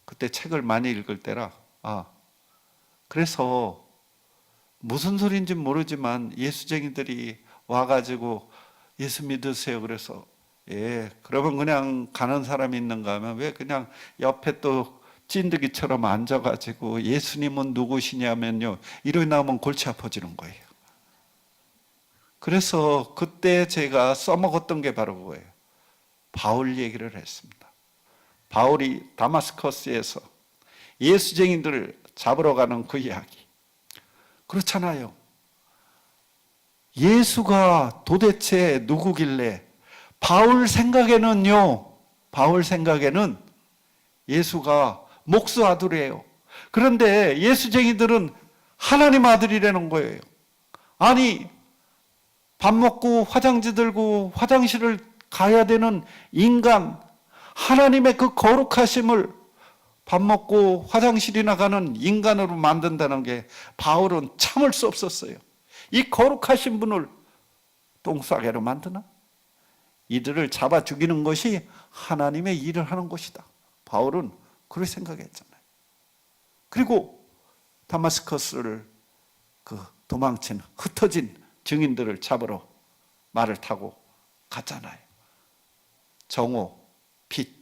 그때 책을 많이 읽을 때라 그래서 무슨 소리인지 모르지만 예수쟁이들이 와가지고 예수 믿으세요. 그래서 예, 그러면 그냥 가는 사람이 있는가 하면 왜 그냥 옆에 또 찐득이처럼 앉아가지고 예수님은 누구시냐면요 이러고 나오면 골치 아파지는 거예요. 그래서 그때 제가 써먹었던 게 바로 그거예요. 바울 얘기를 했습니다. 바울이 다마스커스에서 예수쟁이들을 잡으러 가는 그 이야기. 그렇잖아요. 예수가 도대체 누구길래 바울 생각에는 예수가 목수 아들이에요. 그런데 예수쟁이들은 하나님 아들이라는 거예요. 아니 밥 먹고 화장지 들고 화장실을 가야 되는 인간, 하나님의 그 거룩하심을 밥 먹고 화장실이나 가는 인간으로 만든다는 게 바울은 참을 수 없었어요. 이 거룩하신 분을 똥싸개로 만드나? 이들을 잡아 죽이는 것이 하나님의 일을 하는 것이다. 바울은 그렇게 생각했잖아요. 그리고 다마스커스를 그 도망친 흩어진 증인들을 잡으러 말을 타고 갔잖아요. 정오, 빛.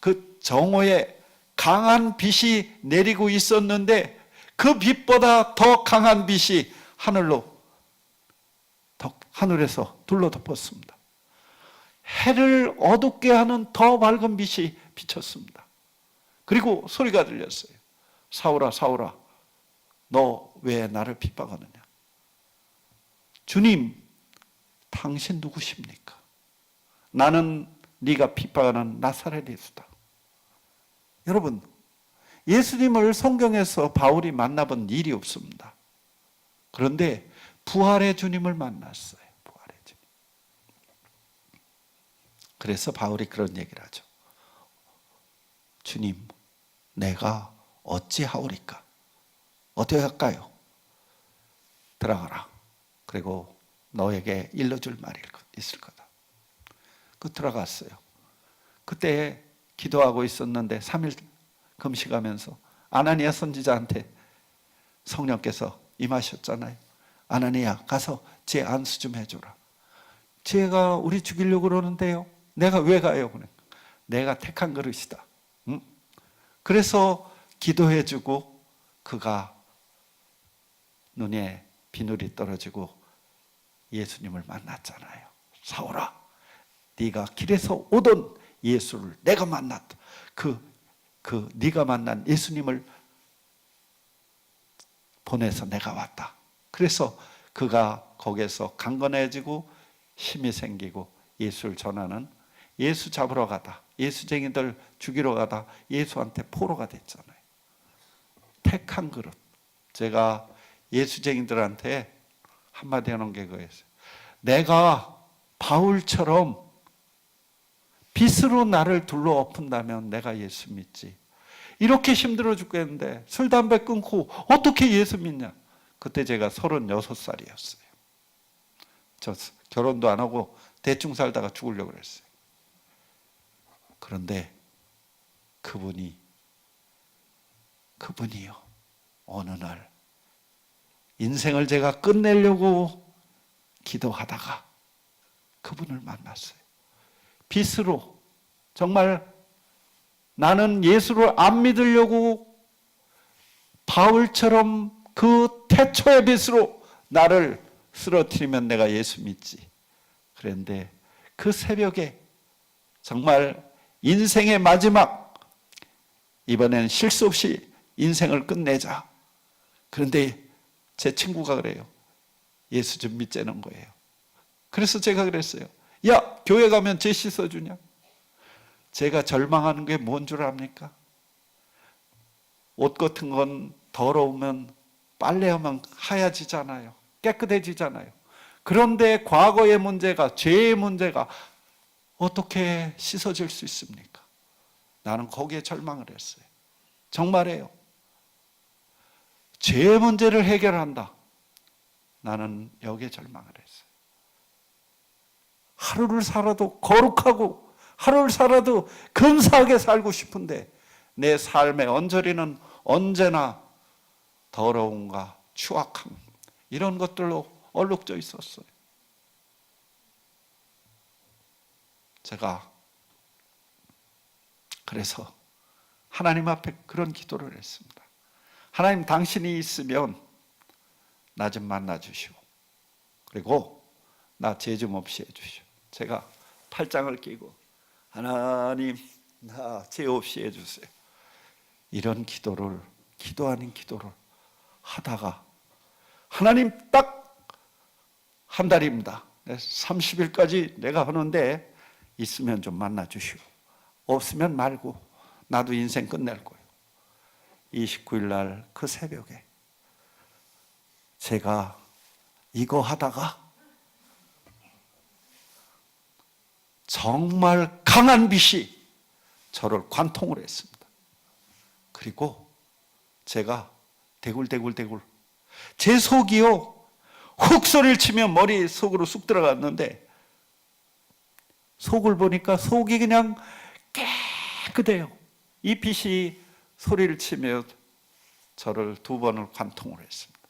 그 정오에 강한 빛이 내리고 있었는데 그 빛보다 더 강한 빛이 하늘에서 둘러덮었습니다. 해를 어둡게 하는 더 밝은 빛이 비쳤습니다. 그리고 소리가 들렸어요. 사울아, 사울아, 너 왜 나를 핍박하느냐? 주님, 당신 누구십니까? 나는 네가 핍박하는 나사렛 예수다. 여러분, 예수님을 성경에서 바울이 만나본 일이 없습니다. 그런데 부활의 주님을 만났어요. 부활의 주님. 그래서 바울이 그런 얘기를 하죠. 주님, 내가 어찌하오리까? 어떻게 할까요? 들어가라. 그리고 너에게 일러줄 말이 있을 거다. 들어갔어요. 그때 기도하고 있었는데 3일 금식하면서 아나니아 선지자한테 성령께서 임하셨잖아요. 아나니아, 가서 제 안수 좀 해줘라. 쟤가 우리 죽이려고 그러는데요. 내가 왜 가요? 내가 택한 그릇이다. 응? 그래서 기도해주고 그가 눈에 비늘이 떨어지고 예수님을 만났잖아요. 사울아, 네가 길에서 오던 예수를 내가 만났다. 네가 만난 예수님을 보내서 내가 왔다. 그래서 그가 거기에서 강건해지고 힘이 생기고 예수를 전하는, 예수 잡으러 가다, 예수쟁이들 죽이러 가다 예수한테 포로가 됐잖아요. 택한 그릇. 제가 예수쟁이들한테 한마디 하는 게 그거였어요. 내가 바울처럼 빛으로 나를 둘러엎은다면 내가 예수 믿지. 이렇게 힘들어 죽겠는데 술, 담배 끊고 어떻게 예수 믿냐. 그때 제가 36살이었어요. 저 결혼도 안 하고 대충 살다가 죽으려고 그랬어요. 그런데 그분이요, 어느 날 인생을 제가 끝내려고 기도하다가 그분을 만났어요. 빛으로, 정말 나는 예수를 안 믿으려고 바울처럼 그 태초의 빛으로 나를 쓰러뜨리면 내가 예수 믿지. 그런데 그 새벽에 정말 인생의 마지막, 이번엔 실수 없이 인생을 끝내자. 그런데 제 친구가 그래요. 예수 좀 믿자는 거예요. 그래서 제가 그랬어요. 야, 교회 가면 쟤 씻어주냐? 제가 절망하는 게 뭔 줄 압니까? 옷 같은 건 더러우면 빨래하면 하얘지잖아요. 깨끗해지잖아요. 그런데 과거의 문제가, 죄의 문제가 어떻게 씻어질 수 있습니까? 나는 거기에 절망을 했어요. 정말이에요. 죄의 문제를 해결한다. 나는 여기에 절망을 했어요. 하루를 살아도 거룩하고 하루를 살아도 근사하게 살고 싶은데 내 삶의 언저리는 언제나 더러움과 추악함, 이런 것들로 얼룩져 있었어요. 제가 그래서 하나님 앞에 그런 기도를 했습니다. 하나님, 당신이 있으면 나 좀 만나 주시오. 그리고 나 죄 좀 없이 해 주시오. 제가 팔짱을 끼고 하나님, 나 죄 없이 해 주세요. 이런 기도를, 기도 아닌 기도를 하다가 하나님, 딱 한 달입니다. 30일까지 내가 하는데 있으면 좀 만나 주시오. 없으면 말고 나도 인생 끝낼 거예요. 29일 날 그 새벽에 제가 이거 하다가 정말 강한 빛이 저를 관통을 했습니다. 그리고 제가 대굴대굴 제 속이요, 훅 소리를 치면 머리 속으로 쑥 들어갔는데 속을 보니까 속이 그냥 깨끗해요. 이 빛이 소리를 치며 저를 2번을 관통을 했습니다.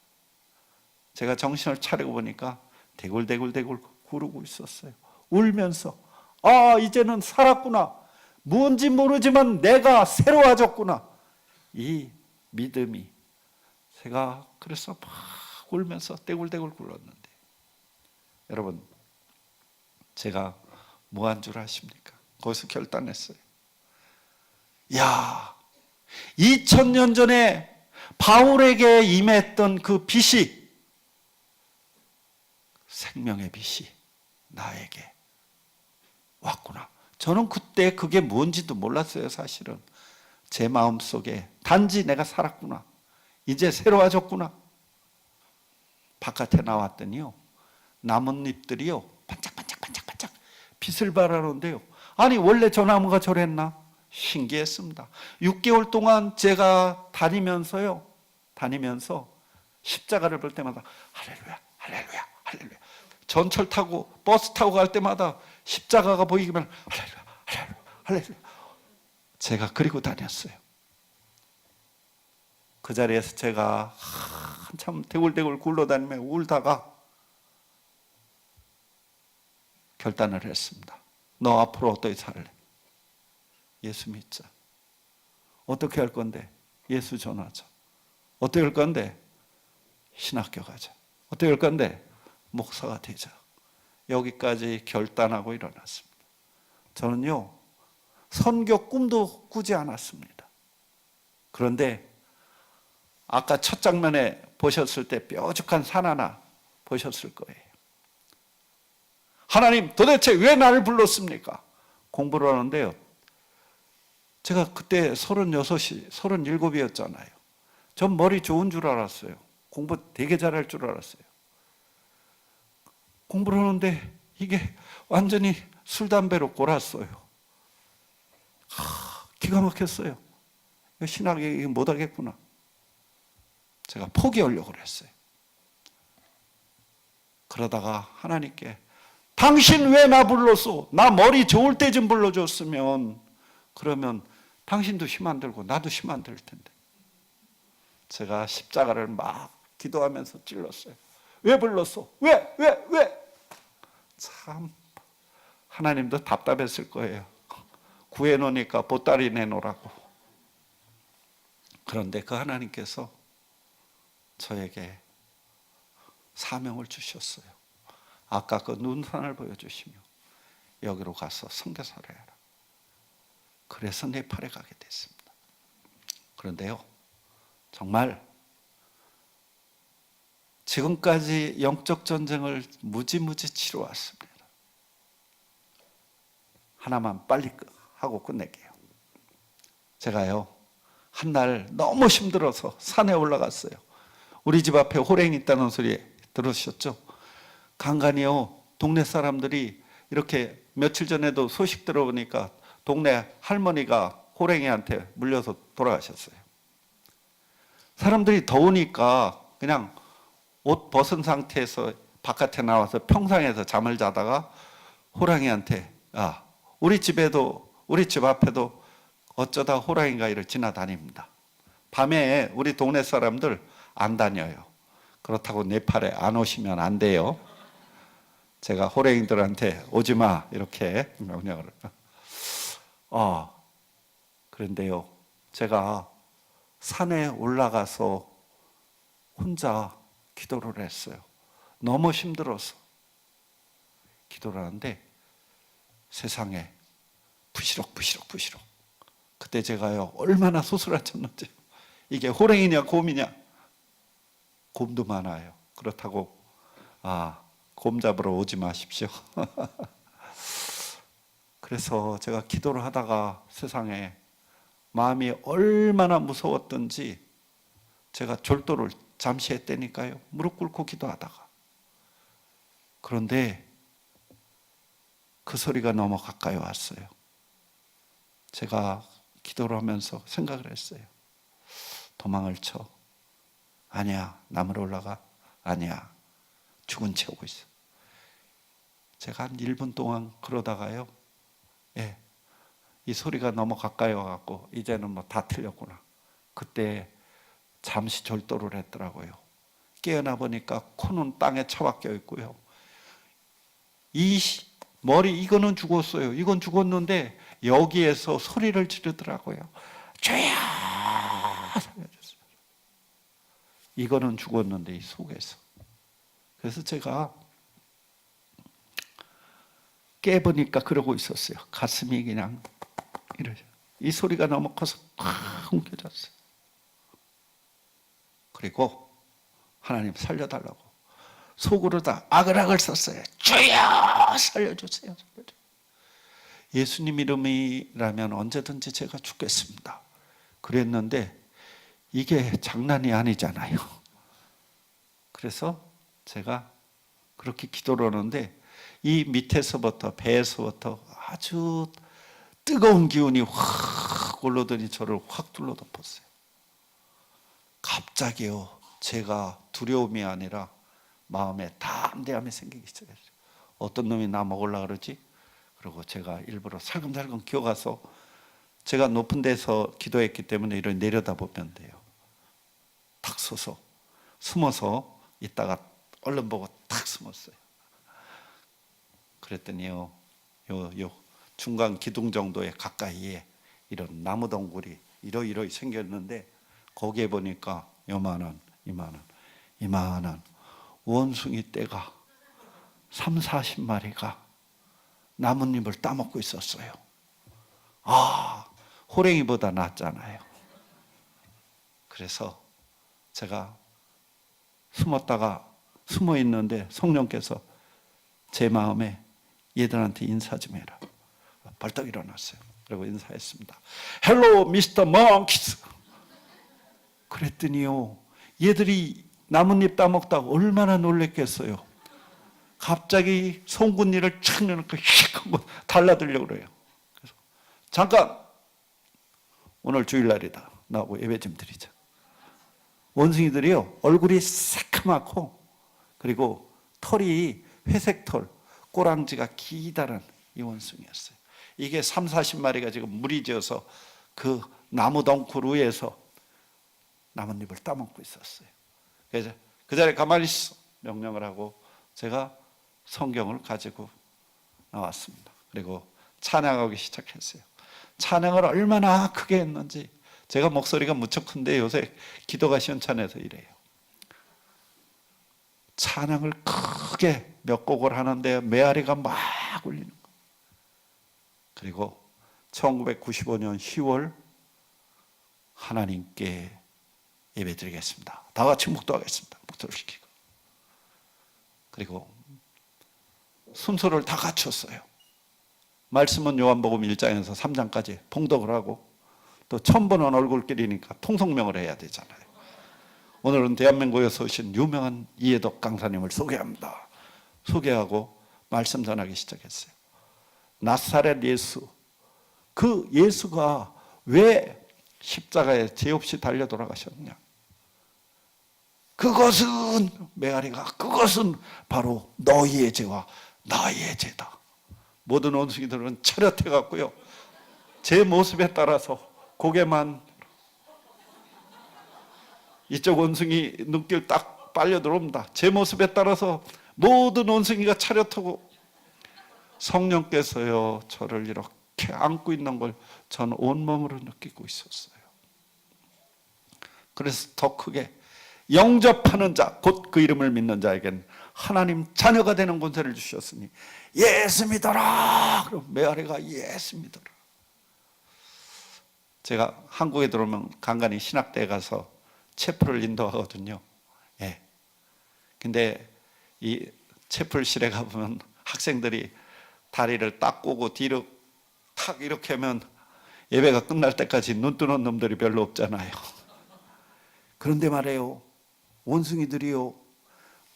제가 정신을 차리고 보니까 대굴대굴 구르고 있었어요. 울면서 아, 이제는 살았구나. 뭔지 모르지만 내가 새로워졌구나. 이 믿음이, 제가 그래서 막 울면서 떼굴떼굴 굴렀는데, 여러분, 제가 뭐 한 줄 아십니까? 거기서 결단했어요. 야, 2000년 전에 바울에게 임했던 그 빛이, 생명의 빛이 나에게 왔구나. 저는 그때 그게 뭔지도 몰랐어요. 사실은 제 마음속에 단지 내가 살았구나, 이제 새로워졌구나. 바깥에 나왔더니요, 나뭇잎들이요 반짝반짝반짝반짝 빛을 발하는데요, 아니 원래 저 나무가 저랬나? 신기했습니다. 6개월 동안 제가 다니면서 십자가를 볼 때마다 할렐루야, 할렐루야, 할렐루야. 전철 타고 버스 타고 갈 때마다 십자가가 보이기만 할렐루야, 할렐루야, 할렐루야. 제가 그리고 다녔어요. 그 자리에서 제가 한참 대굴대굴 굴러다니며 울다가 결단을 했습니다. 너 앞으로 어떻게 살래? 예수 믿자. 어떻게 할 건데? 예수 전하자. 어떻게 할 건데? 신학교 가자. 어떻게 할 건데? 목사가 되자. 여기까지 결단하고 일어났습니다. 저는요, 선교 꿈도 꾸지 않았습니다. 그런데 아까 첫 장면에 보셨을 때 뾰족한 산 하나 보셨을 거예요. 하나님, 도대체 왜 나를 불렀습니까? 공부를 하는데요, 제가 그때 37이었잖아요. 전 머리 좋은 줄 알았어요. 공부 되게 잘할 줄 알았어요. 공부를 하는데 이게 완전히 술, 담배로 골았어요. 기가 막혔어요. 신학 얘기 못하겠구나. 제가 포기하려고 그랬어요. 그러다가 하나님께, 당신 왜 나 불렀어? 나 머리 좋을 때 좀 불러줬으면, 그러면 당신도 힘 안 들고 나도 힘 안 들 텐데. 제가 십자가를 막 기도하면서 찔렀어요. 왜 불렀어? 왜? 참, 하나님도 답답했을 거예요. 구해놓으니까 보따리 내놓으라고. 그런데 그 하나님께서 저에게 사명을 주셨어요. 아까 그 눈산을 보여주시며 여기로 가서 선교사를 해라. 그래서 네팔에 가게 됐습니다. 그런데요, 정말 지금까지 영적 전쟁을 무지무지 치러왔습니다. 하나만 빨리 하고 끝낼게요. 제가요, 한날 너무 힘들어서 산에 올라갔어요. 우리 집 앞에 호랭이 있다는 소리 들으셨죠? 간간이요, 동네 사람들이 이렇게 며칠 전에도 소식 들어보니까 동네 할머니가 호랭이한테 물려서 돌아가셨어요. 사람들이 더우니까 그냥 옷 벗은 상태에서 바깥에 나와서 평상에서 잠을 자다가 호랑이한테, 우리 집 앞에도 어쩌다 호랑이가 이렇게 지나다닙니다. 밤에 우리 동네 사람들 안 다녀요. 그렇다고 네팔에 안 오시면 안 돼요. 제가 호랭이들한테 오지 마 이렇게 명령을. 그런데요, 제가 산에 올라가서 혼자 기도를 했어요. 너무 힘들어서 기도를 하는데 세상에 부시럭. 그때 제가요, 얼마나 소스라쳤는지. 이게 호랭이냐 곰이냐? 곰도 많아요. 그렇다고 곰 잡으러 오지 마십시오. 그래서 제가 기도를 하다가 세상에 마음이 얼마나 무서웠던지 제가 절도를 잠시 했다니까요. 무릎 꿇고 기도하다가. 그런데 그 소리가 너무 가까이 왔어요. 제가 기도를 하면서 생각을 했어요. 도망을 쳐. 아니야, 나무로 올라가. 아니야, 죽은 채 오고 있어. 제가 한 1분 동안 그러다가요, 이 소리가 너무 가까이 와갖고 이제는 뭐 다 틀렸구나. 그때 잠시 절도를 했더라고요. 깨어나 보니까 코는 땅에 처박혀 있고요. 이 머리 이거는 죽었어요. 이건 죽었는데 여기에서 소리를 지르더라고요. 주여 살려주세요. 이거는 죽었는데 이 속에서. 그래서 제가 깨보니까 그러고 있었어요. 가슴이 그냥 이러죠. 이 소리가 너무 커서 팍 움켜졌어요. 그리고 하나님 살려달라고 속으로 다 아글아글 썼어요. 주여 살려주세요. 예수님 이름이라면 언제든지 제가 죽겠습니다. 그랬는데 이게 장난이 아니잖아요. 그래서 제가 그렇게 기도를 하는데 이 밑에서부터 배에서부터 아주 뜨거운 기운이 확 올라오더니 저를 확 둘러덮었어요. 갑자기요, 제가 두려움이 아니라 마음에 담대함이 생기기 시작했어요. 어떤 놈이 나 먹으려고 그러지? 그리고 제가 일부러 살금살금 기어가서, 제가 높은 데서 기도했기 때문에 이렇게 내려다보면 돼요. 탁 서서 숨어서 있다가 얼른 보고 탁 숨었어요. 그랬더니요, 요 중간 기둥 정도의 가까이에 이런 나무 덩굴이 이러이러이 생겼는데 거기에 보니까 요만한 이만한 원숭이 떼가 30-40마리가 나뭇잎을 따먹고 있었어요. 아, 호랭이보다 낫잖아요. 그래서 제가 숨어 있는데 성령께서 제 마음에 얘들한테 인사 좀 해라. 벌떡 일어났어요. 그리고 인사했습니다. 헬로 미스터 멍키스. 그랬더니요, 얘들이 나뭇잎 따먹다가 얼마나 놀랬겠어요. 갑자기 송곳니를 착 내놓고 휙 하고 달라들려고 그래요. 그래서 잠깐, 오늘 주일날이다, 나하고 예배 좀 드리자. 원숭이들이요, 얼굴이 새카맣고 그리고 털이 회색 털, 꼬랑지가 기다란 이 원숭이였어요. 이게 30-40마리가 지금 무리지어서 그 나무 덩굴 위에서 나뭇잎을 따먹고 있었어요. 그래서 그 자리에 가만히 있어 명령을 하고 제가 성경을 가지고 나왔습니다. 그리고 찬양하기 시작했어요. 찬양을 얼마나 크게 했는지, 제가 목소리가 무척 큰데 요새 기도가 시원찮아서 이래요. 찬양을 크게 몇 곡을 하는데 메아리가 막 울리는 거예요. 그리고 1995년 10월 하나님께 예배드리겠습니다. 다 같이 묵도하겠습니다. 묵도를 시키고. 그리고 순서를 다 갖췄어요. 말씀은 요한복음 1장에서 3장까지 봉독을 하고, 또 처음 보는 얼굴끼리니까 통성명을 해야 되잖아요. 오늘은 대한민국에서 오신 유명한 이해덕 강사님을 소개합니다. 소개하고 말씀 전하기 시작했어요. 나사렛 예수, 그 예수가 왜 십자가에 죄 없이 달려 돌아가셨냐? 그것은 메아리가, 그것은 바로 너희의 죄와 나의 죄다. 모든 원숭이들은 차렷해 갖고요, 제 모습에 따라서 고개만, 이쪽 원숭이 눈길 딱 빨려 들어옵니다. 제 모습에 따라서 모든 원숭이가 차렷하고, 성령께서요 저를 이렇게 안고 있는 걸 저는 온몸으로 느끼고 있었어요. 그래서 더 크게, 영접하는 자, 곧 그 이름을 믿는 자에겐 하나님 자녀가 되는 권세를 주셨으니 예수 믿어라. 그럼 메아리가 예수 믿어라. 제가 한국에 들어오면 간간히 신학대에 가서 채플을 인도하거든요. 예. 근데 이 채플실에 가보면 학생들이 다리를 딱 꼬고 뒤로 탁 이렇게 하면 예배가 끝날 때까지 눈 뜨는 놈들이 별로 없잖아요. 그런데 말이에요, 원숭이들이요,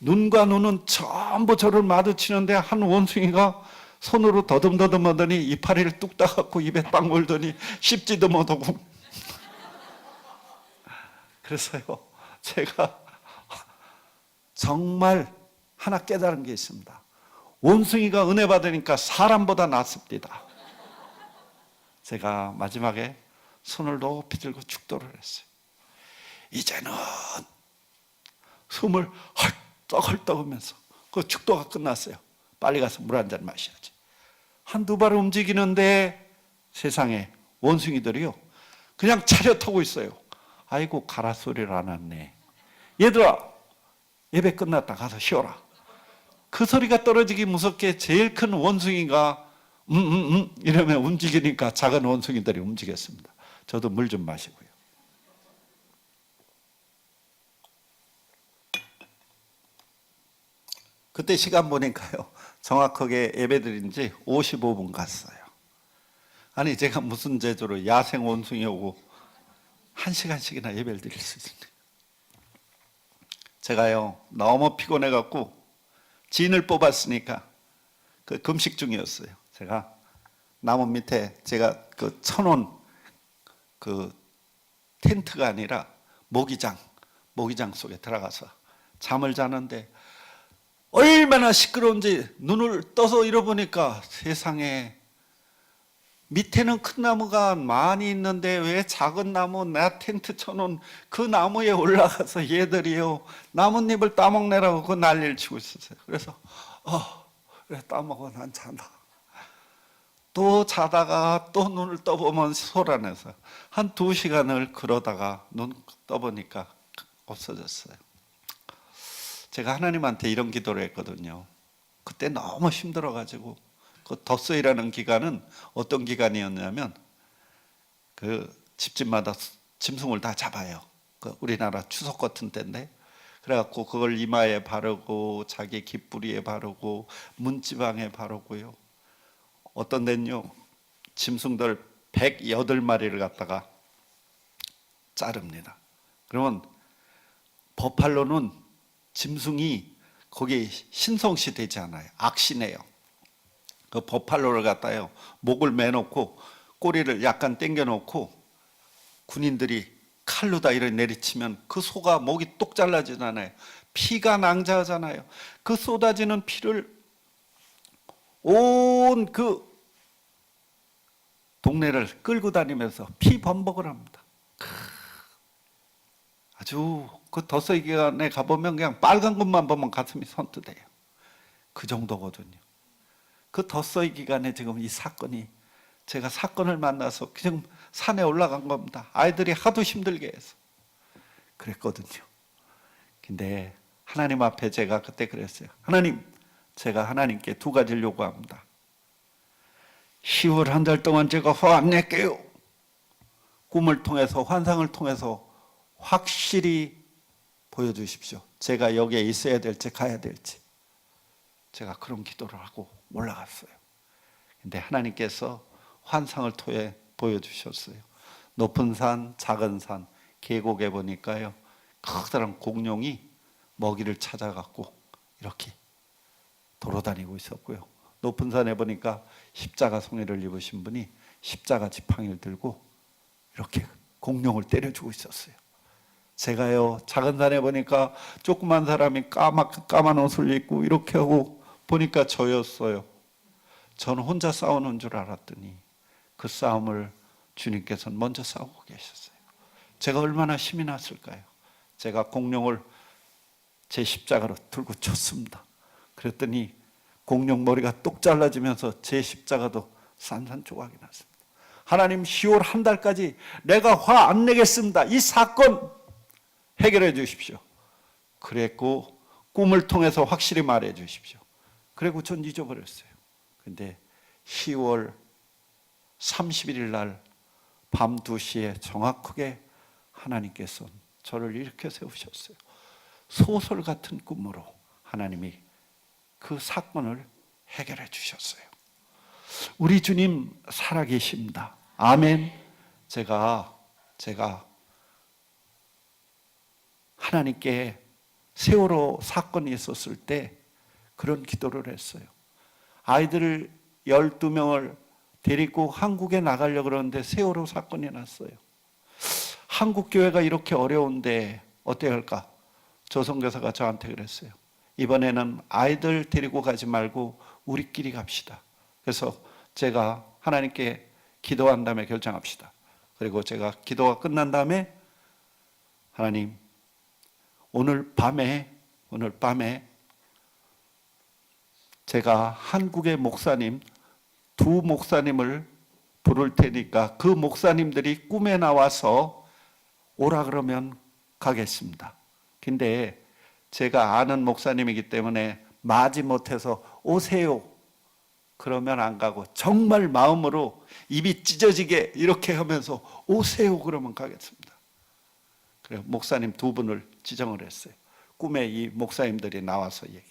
눈과 눈은 전부 저를 마주치는데 한 원숭이가 손으로 더듬더듬 하더니 이파리를 뚝 따갖고 입에 딱 물더니 씹지도 못하고. 그래서요, 제가 정말 하나 깨달은 게 있습니다. 원숭이가 은혜 받으니까 사람보다 낫습니다. 제가 마지막에 손을 높이 들고 축도를 했어요. 이제는 숨을 헐떡헐떡 하면서, 그 축도가 끝났어요. 빨리 가서 물 한 잔 마셔야지. 한두 발 움직이는데 세상에 원숭이들이요 그냥 차렷하고 있어요. 아이고 가라 소리를 안 했네. 얘들아 예배 끝났다 가서 쉬어라. 그 소리가 떨어지기 무섭게 제일 큰 원숭이가 이러면 움직이니까 작은 원숭이들이 움직였습니다. 저도 물 좀 마시고요. 그때 시간 보니까요 정확하게 예배 드린 지 55분 갔어요. 아니 제가 무슨 제조로 야생 원숭이 오고 1시간씩이나 예배를 드릴 수 있습니까? 제가요 너무 피곤해 갖고 진을 뽑았으니까 그 금식 중이었어요. 제가 나무 밑에 제가 그 쳐놓은 그 텐트가 아니라 모기장 속에 들어가서 잠을 자는데 얼마나 시끄러운지 눈을 떠서 잃어보니까 세상에 밑에는 큰 나무가 많이 있는데 왜 작은 나무 내 텐트 쳐놓은 그 나무에 올라가서 얘들이요 나뭇잎을 따먹느라고 그 난리를 치고 있었어요. 그래서 그래 따먹어 난 잔다. 또 자다가 또 눈을 떠보면 소란해서 한 2시간을 그러다가 눈 떠보니까 없어졌어요. 제가 하나님한테 이런 기도를 했거든요. 그때 너무 힘들어가지고 그 덧서이라는 기간은 어떤 기간이었냐면 그 집집마다 짐승을 다 잡아요. 그 우리나라 추석 같은 때인데 그래갖고 그걸 이마에 바르고 자기 귓부리에 바르고 문지방에 바르고요. 어떤 데는요 짐승들 108마리를 갖다가 자릅니다. 그러면 버팔로는 짐승이 거기에 신성시 되지 않아요. 악신해요. 그 버팔로를 갖다요 목을 매놓고 꼬리를 약간 당겨놓고 군인들이 칼로 다 이렇게 내리치면 그 소가 목이 똑 잘라지잖아요. 피가 낭자하잖아요. 그 쏟아지는 피를 온 그 동네를 끌고 다니면서 피 범벅을 합니다. 아주 그 덧서이 기간에 가보면 그냥 빨간 것만 보면 가슴이 선뜻해요. 그 정도거든요. 그 덧서이 기간에 지금 이 사건이 제가 사건을 만나서 그냥 산에 올라간 겁니다. 아이들이 하도 힘들게 해서 그랬거든요. 근데 하나님 앞에 제가 그때 그랬어요. 하나님, 제가 하나님께 2가지를 요구합니다. 10월 한 달 동안 제가 화 안 낼게요. 꿈을 통해서 환상을 통해서 확실히 보여주십시오. 제가 여기에 있어야 될지 가야 될지. 제가 그런 기도를 하고 올라갔어요. 근데 하나님께서 환상을 통해 보여주셨어요. 높은 산, 작은 산, 계곡에 보니까요 커다란 공룡이 먹이를 찾아갖고 이렇게 돌아다니고 있었고요. 높은 산에 보니까 십자가 송이를 입으신 분이 십자가 지팡이를 들고 이렇게 공룡을 때려주고 있었어요. 제가요 작은 산에 보니까 조그만 사람이 까만 옷을 입고 이렇게 하고 보니까 저였어요. 저는 혼자 싸우는 줄 알았더니 그 싸움을 주님께서는 먼저 싸우고 계셨어요. 제가 얼마나 힘이 났을까요? 제가 공룡을 제 십자가로 들고 쳤습니다. 그랬더니 공룡 머리가 똑 잘라지면서 제 십자가도 산산조각이 났습니다. 하나님 10월 한 달까지 내가 화 안 내겠습니다. 이 사건 해결해 주십시오. 그랬고 꿈을 통해서 확실히 말해 주십시오. 그리고 전 잊어버렸어요. 근데 10월 31일 날 밤 2시에 정확하게 하나님께서 저를 일으켜 세우셨어요. 소설 같은 꿈으로 하나님이 그 사건을 해결해 주셨어요. 우리 주님 살아계십니다. 아멘. 제가 하나님께 세월호 사건이 있었을 때 그런 기도를 했어요. 아이들을 12명을 데리고 한국에 나가려고 그러는데 세월호 사건이 났어요. 한국 교회가 이렇게 어려운데 어떻게 할까? 조선교사가 저한테 그랬어요. 이번에는 아이들 데리고 가지 말고 우리끼리 갑시다. 그래서 제가 하나님께 기도한 다음에 결정합시다. 그리고 제가 기도가 끝난 다음에 하나님 오늘 밤에 제가 한국의 목사님 두 목사님을 부를 테니까 그 목사님들이 꿈에 나와서 오라 그러면 가겠습니다. 근데 제가 아는 목사님이기 때문에 마지 못해서 오세요 그러면 안 가고 정말 마음으로 입이 찢어지게 이렇게 하면서 오세요 그러면 가겠습니다. 그래서 목사님 두 분을 지정을 했어요. 꿈에 이 목사님들이 나와서 얘기.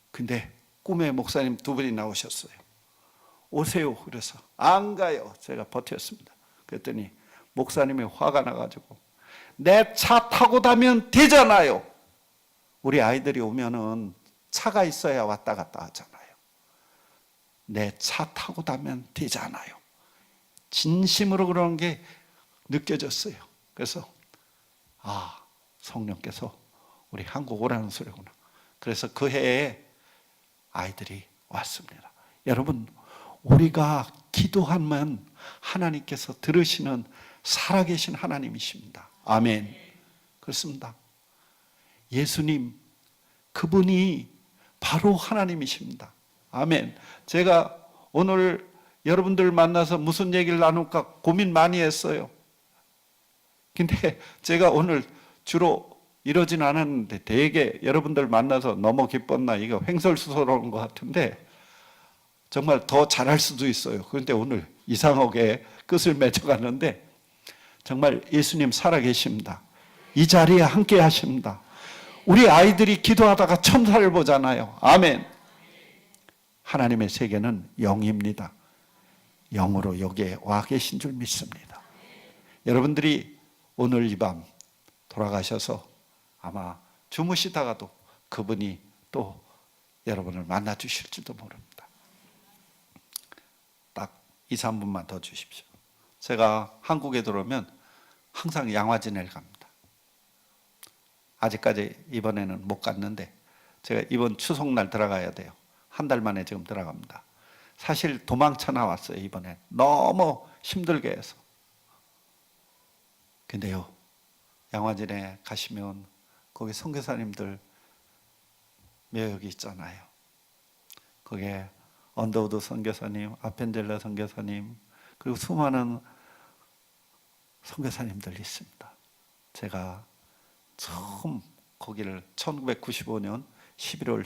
근데 꿈에 목사님 두 분이 나오셨어요. 오세요. 그래서 안 가요. 제가 버텼습니다. 그랬더니 목사님이 화가 나가지고 내 차 타고 가면 되잖아요. 우리 아이들이 오면은 차가 있어야 왔다 갔다 하잖아요. 내 차 타고 가면 되잖아요. 진심으로 그러는 게 느껴졌어요. 그래서 성령께서 우리 한국 오라는 소리구나. 그래서 그 해에 아이들이 왔습니다. 여러분, 우리가 기도하면 하나님께서 들으시는 살아계신 하나님이십니다. 아멘. 그렇습니다. 예수님, 그분이 바로 하나님이십니다. 아멘. 제가 오늘 여러분들 만나서 무슨 얘기를 나눌까 고민 많이 했어요. 근데 제가 오늘 주로 이러진 않았는데 되게 여러분들 만나서 너무 기뻤나 이거 횡설수설하는 것 같은데 정말 더 잘할 수도 있어요. 그런데 오늘 이상하게 끝을 맺어갔는데 정말 예수님 살아계십니다. 이 자리에 함께 하십니다. 우리 아이들이 기도하다가 천사를 보잖아요. 아멘. 하나님의 세계는 영입니다. 영으로 여기에 와 계신 줄 믿습니다. 여러분들이 오늘 이 밤 돌아가셔서 아마 주무시다가도 그분이 또 여러분을 만나 주실지도 모릅니다. 딱 2, 3분만 더 주십시오. 제가 한국에 들어오면 항상 양화진을 갑니다. 아직까지 이번에는 못 갔는데 제가 이번 추석날 들어가야 돼요. 한 달 만에 지금 들어갑니다. 사실 도망쳐 나왔어요. 이번에 너무 힘들게 해서. 근데요, 양화진에 가시면 거기 선교사님들 묘역이 있잖아요. 거기에 언더우드 선교사님, 아펜젤라 선교사님, 그리고 수많은 선교사님들이 있습니다. 제가 처음 거기를 1991년 11월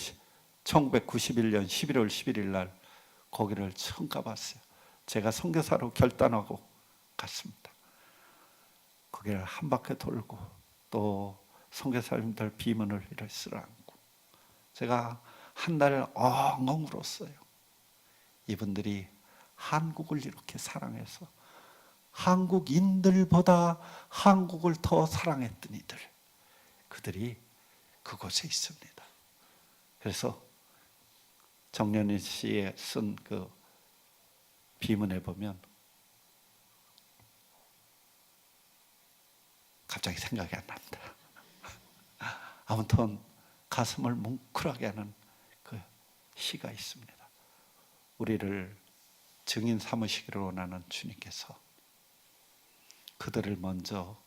11일 날 거기를 처음 가봤어요. 제가 선교사로 결단하고 갔습니다. 거기를 한 바퀴 돌고 또 선교사님들 비문을 이렇게 쓰라앉고 제가 한 달 엉엉 울었어요. 이분들이 한국을 이렇게 사랑해서 한국인들보다 한국을 더 사랑했던 이들, 그들이 그곳에 있습니다. 그래서 정연희 씨의 쓴 그 비문에 보면 갑자기 생각이 안 납니다. 아무튼 가슴을 뭉클하게 하는 그 시가 있습니다. 우리를 증인 삼으시기를 원하는 주님께서 그들을 먼저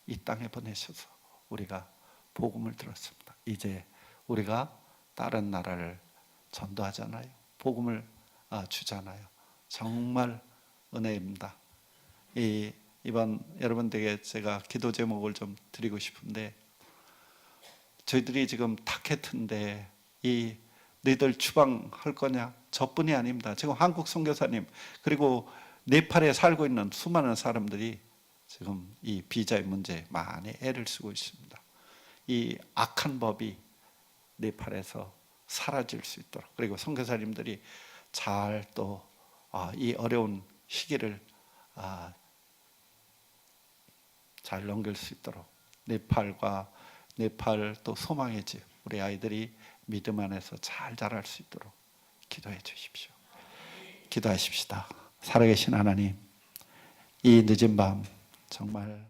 이 땅에 보내셔서 우리가 복음을 들었습니다. 이제 우리가 다른 나라를 전도하잖아요. 복음을 주잖아요. 정말 은혜입니다. 이번 여러분들에게 제가 기도 제목을 좀 드리고 싶은데, 저희들이 지금 타켓인데 이 너희들 추방할 거냐? 저뿐이 아닙니다. 지금 한국 선교사님 그리고 네팔에 살고 있는 수많은 사람들이 지금 이 비자의 문제에 많이 애를 쓰고 있습니다. 이 악한 법이 네팔에서 사라질 수 있도록, 그리고 선교사님들이 잘 또 이 어려운 시기를 잘 넘길 수 있도록 네팔 또 소망의 집 우리 아이들이 믿음 안에서 잘 자랄 수 있도록 기도해 주십시오. 기도하십시다. 살아계신 하나님, 이 늦은 밤 정말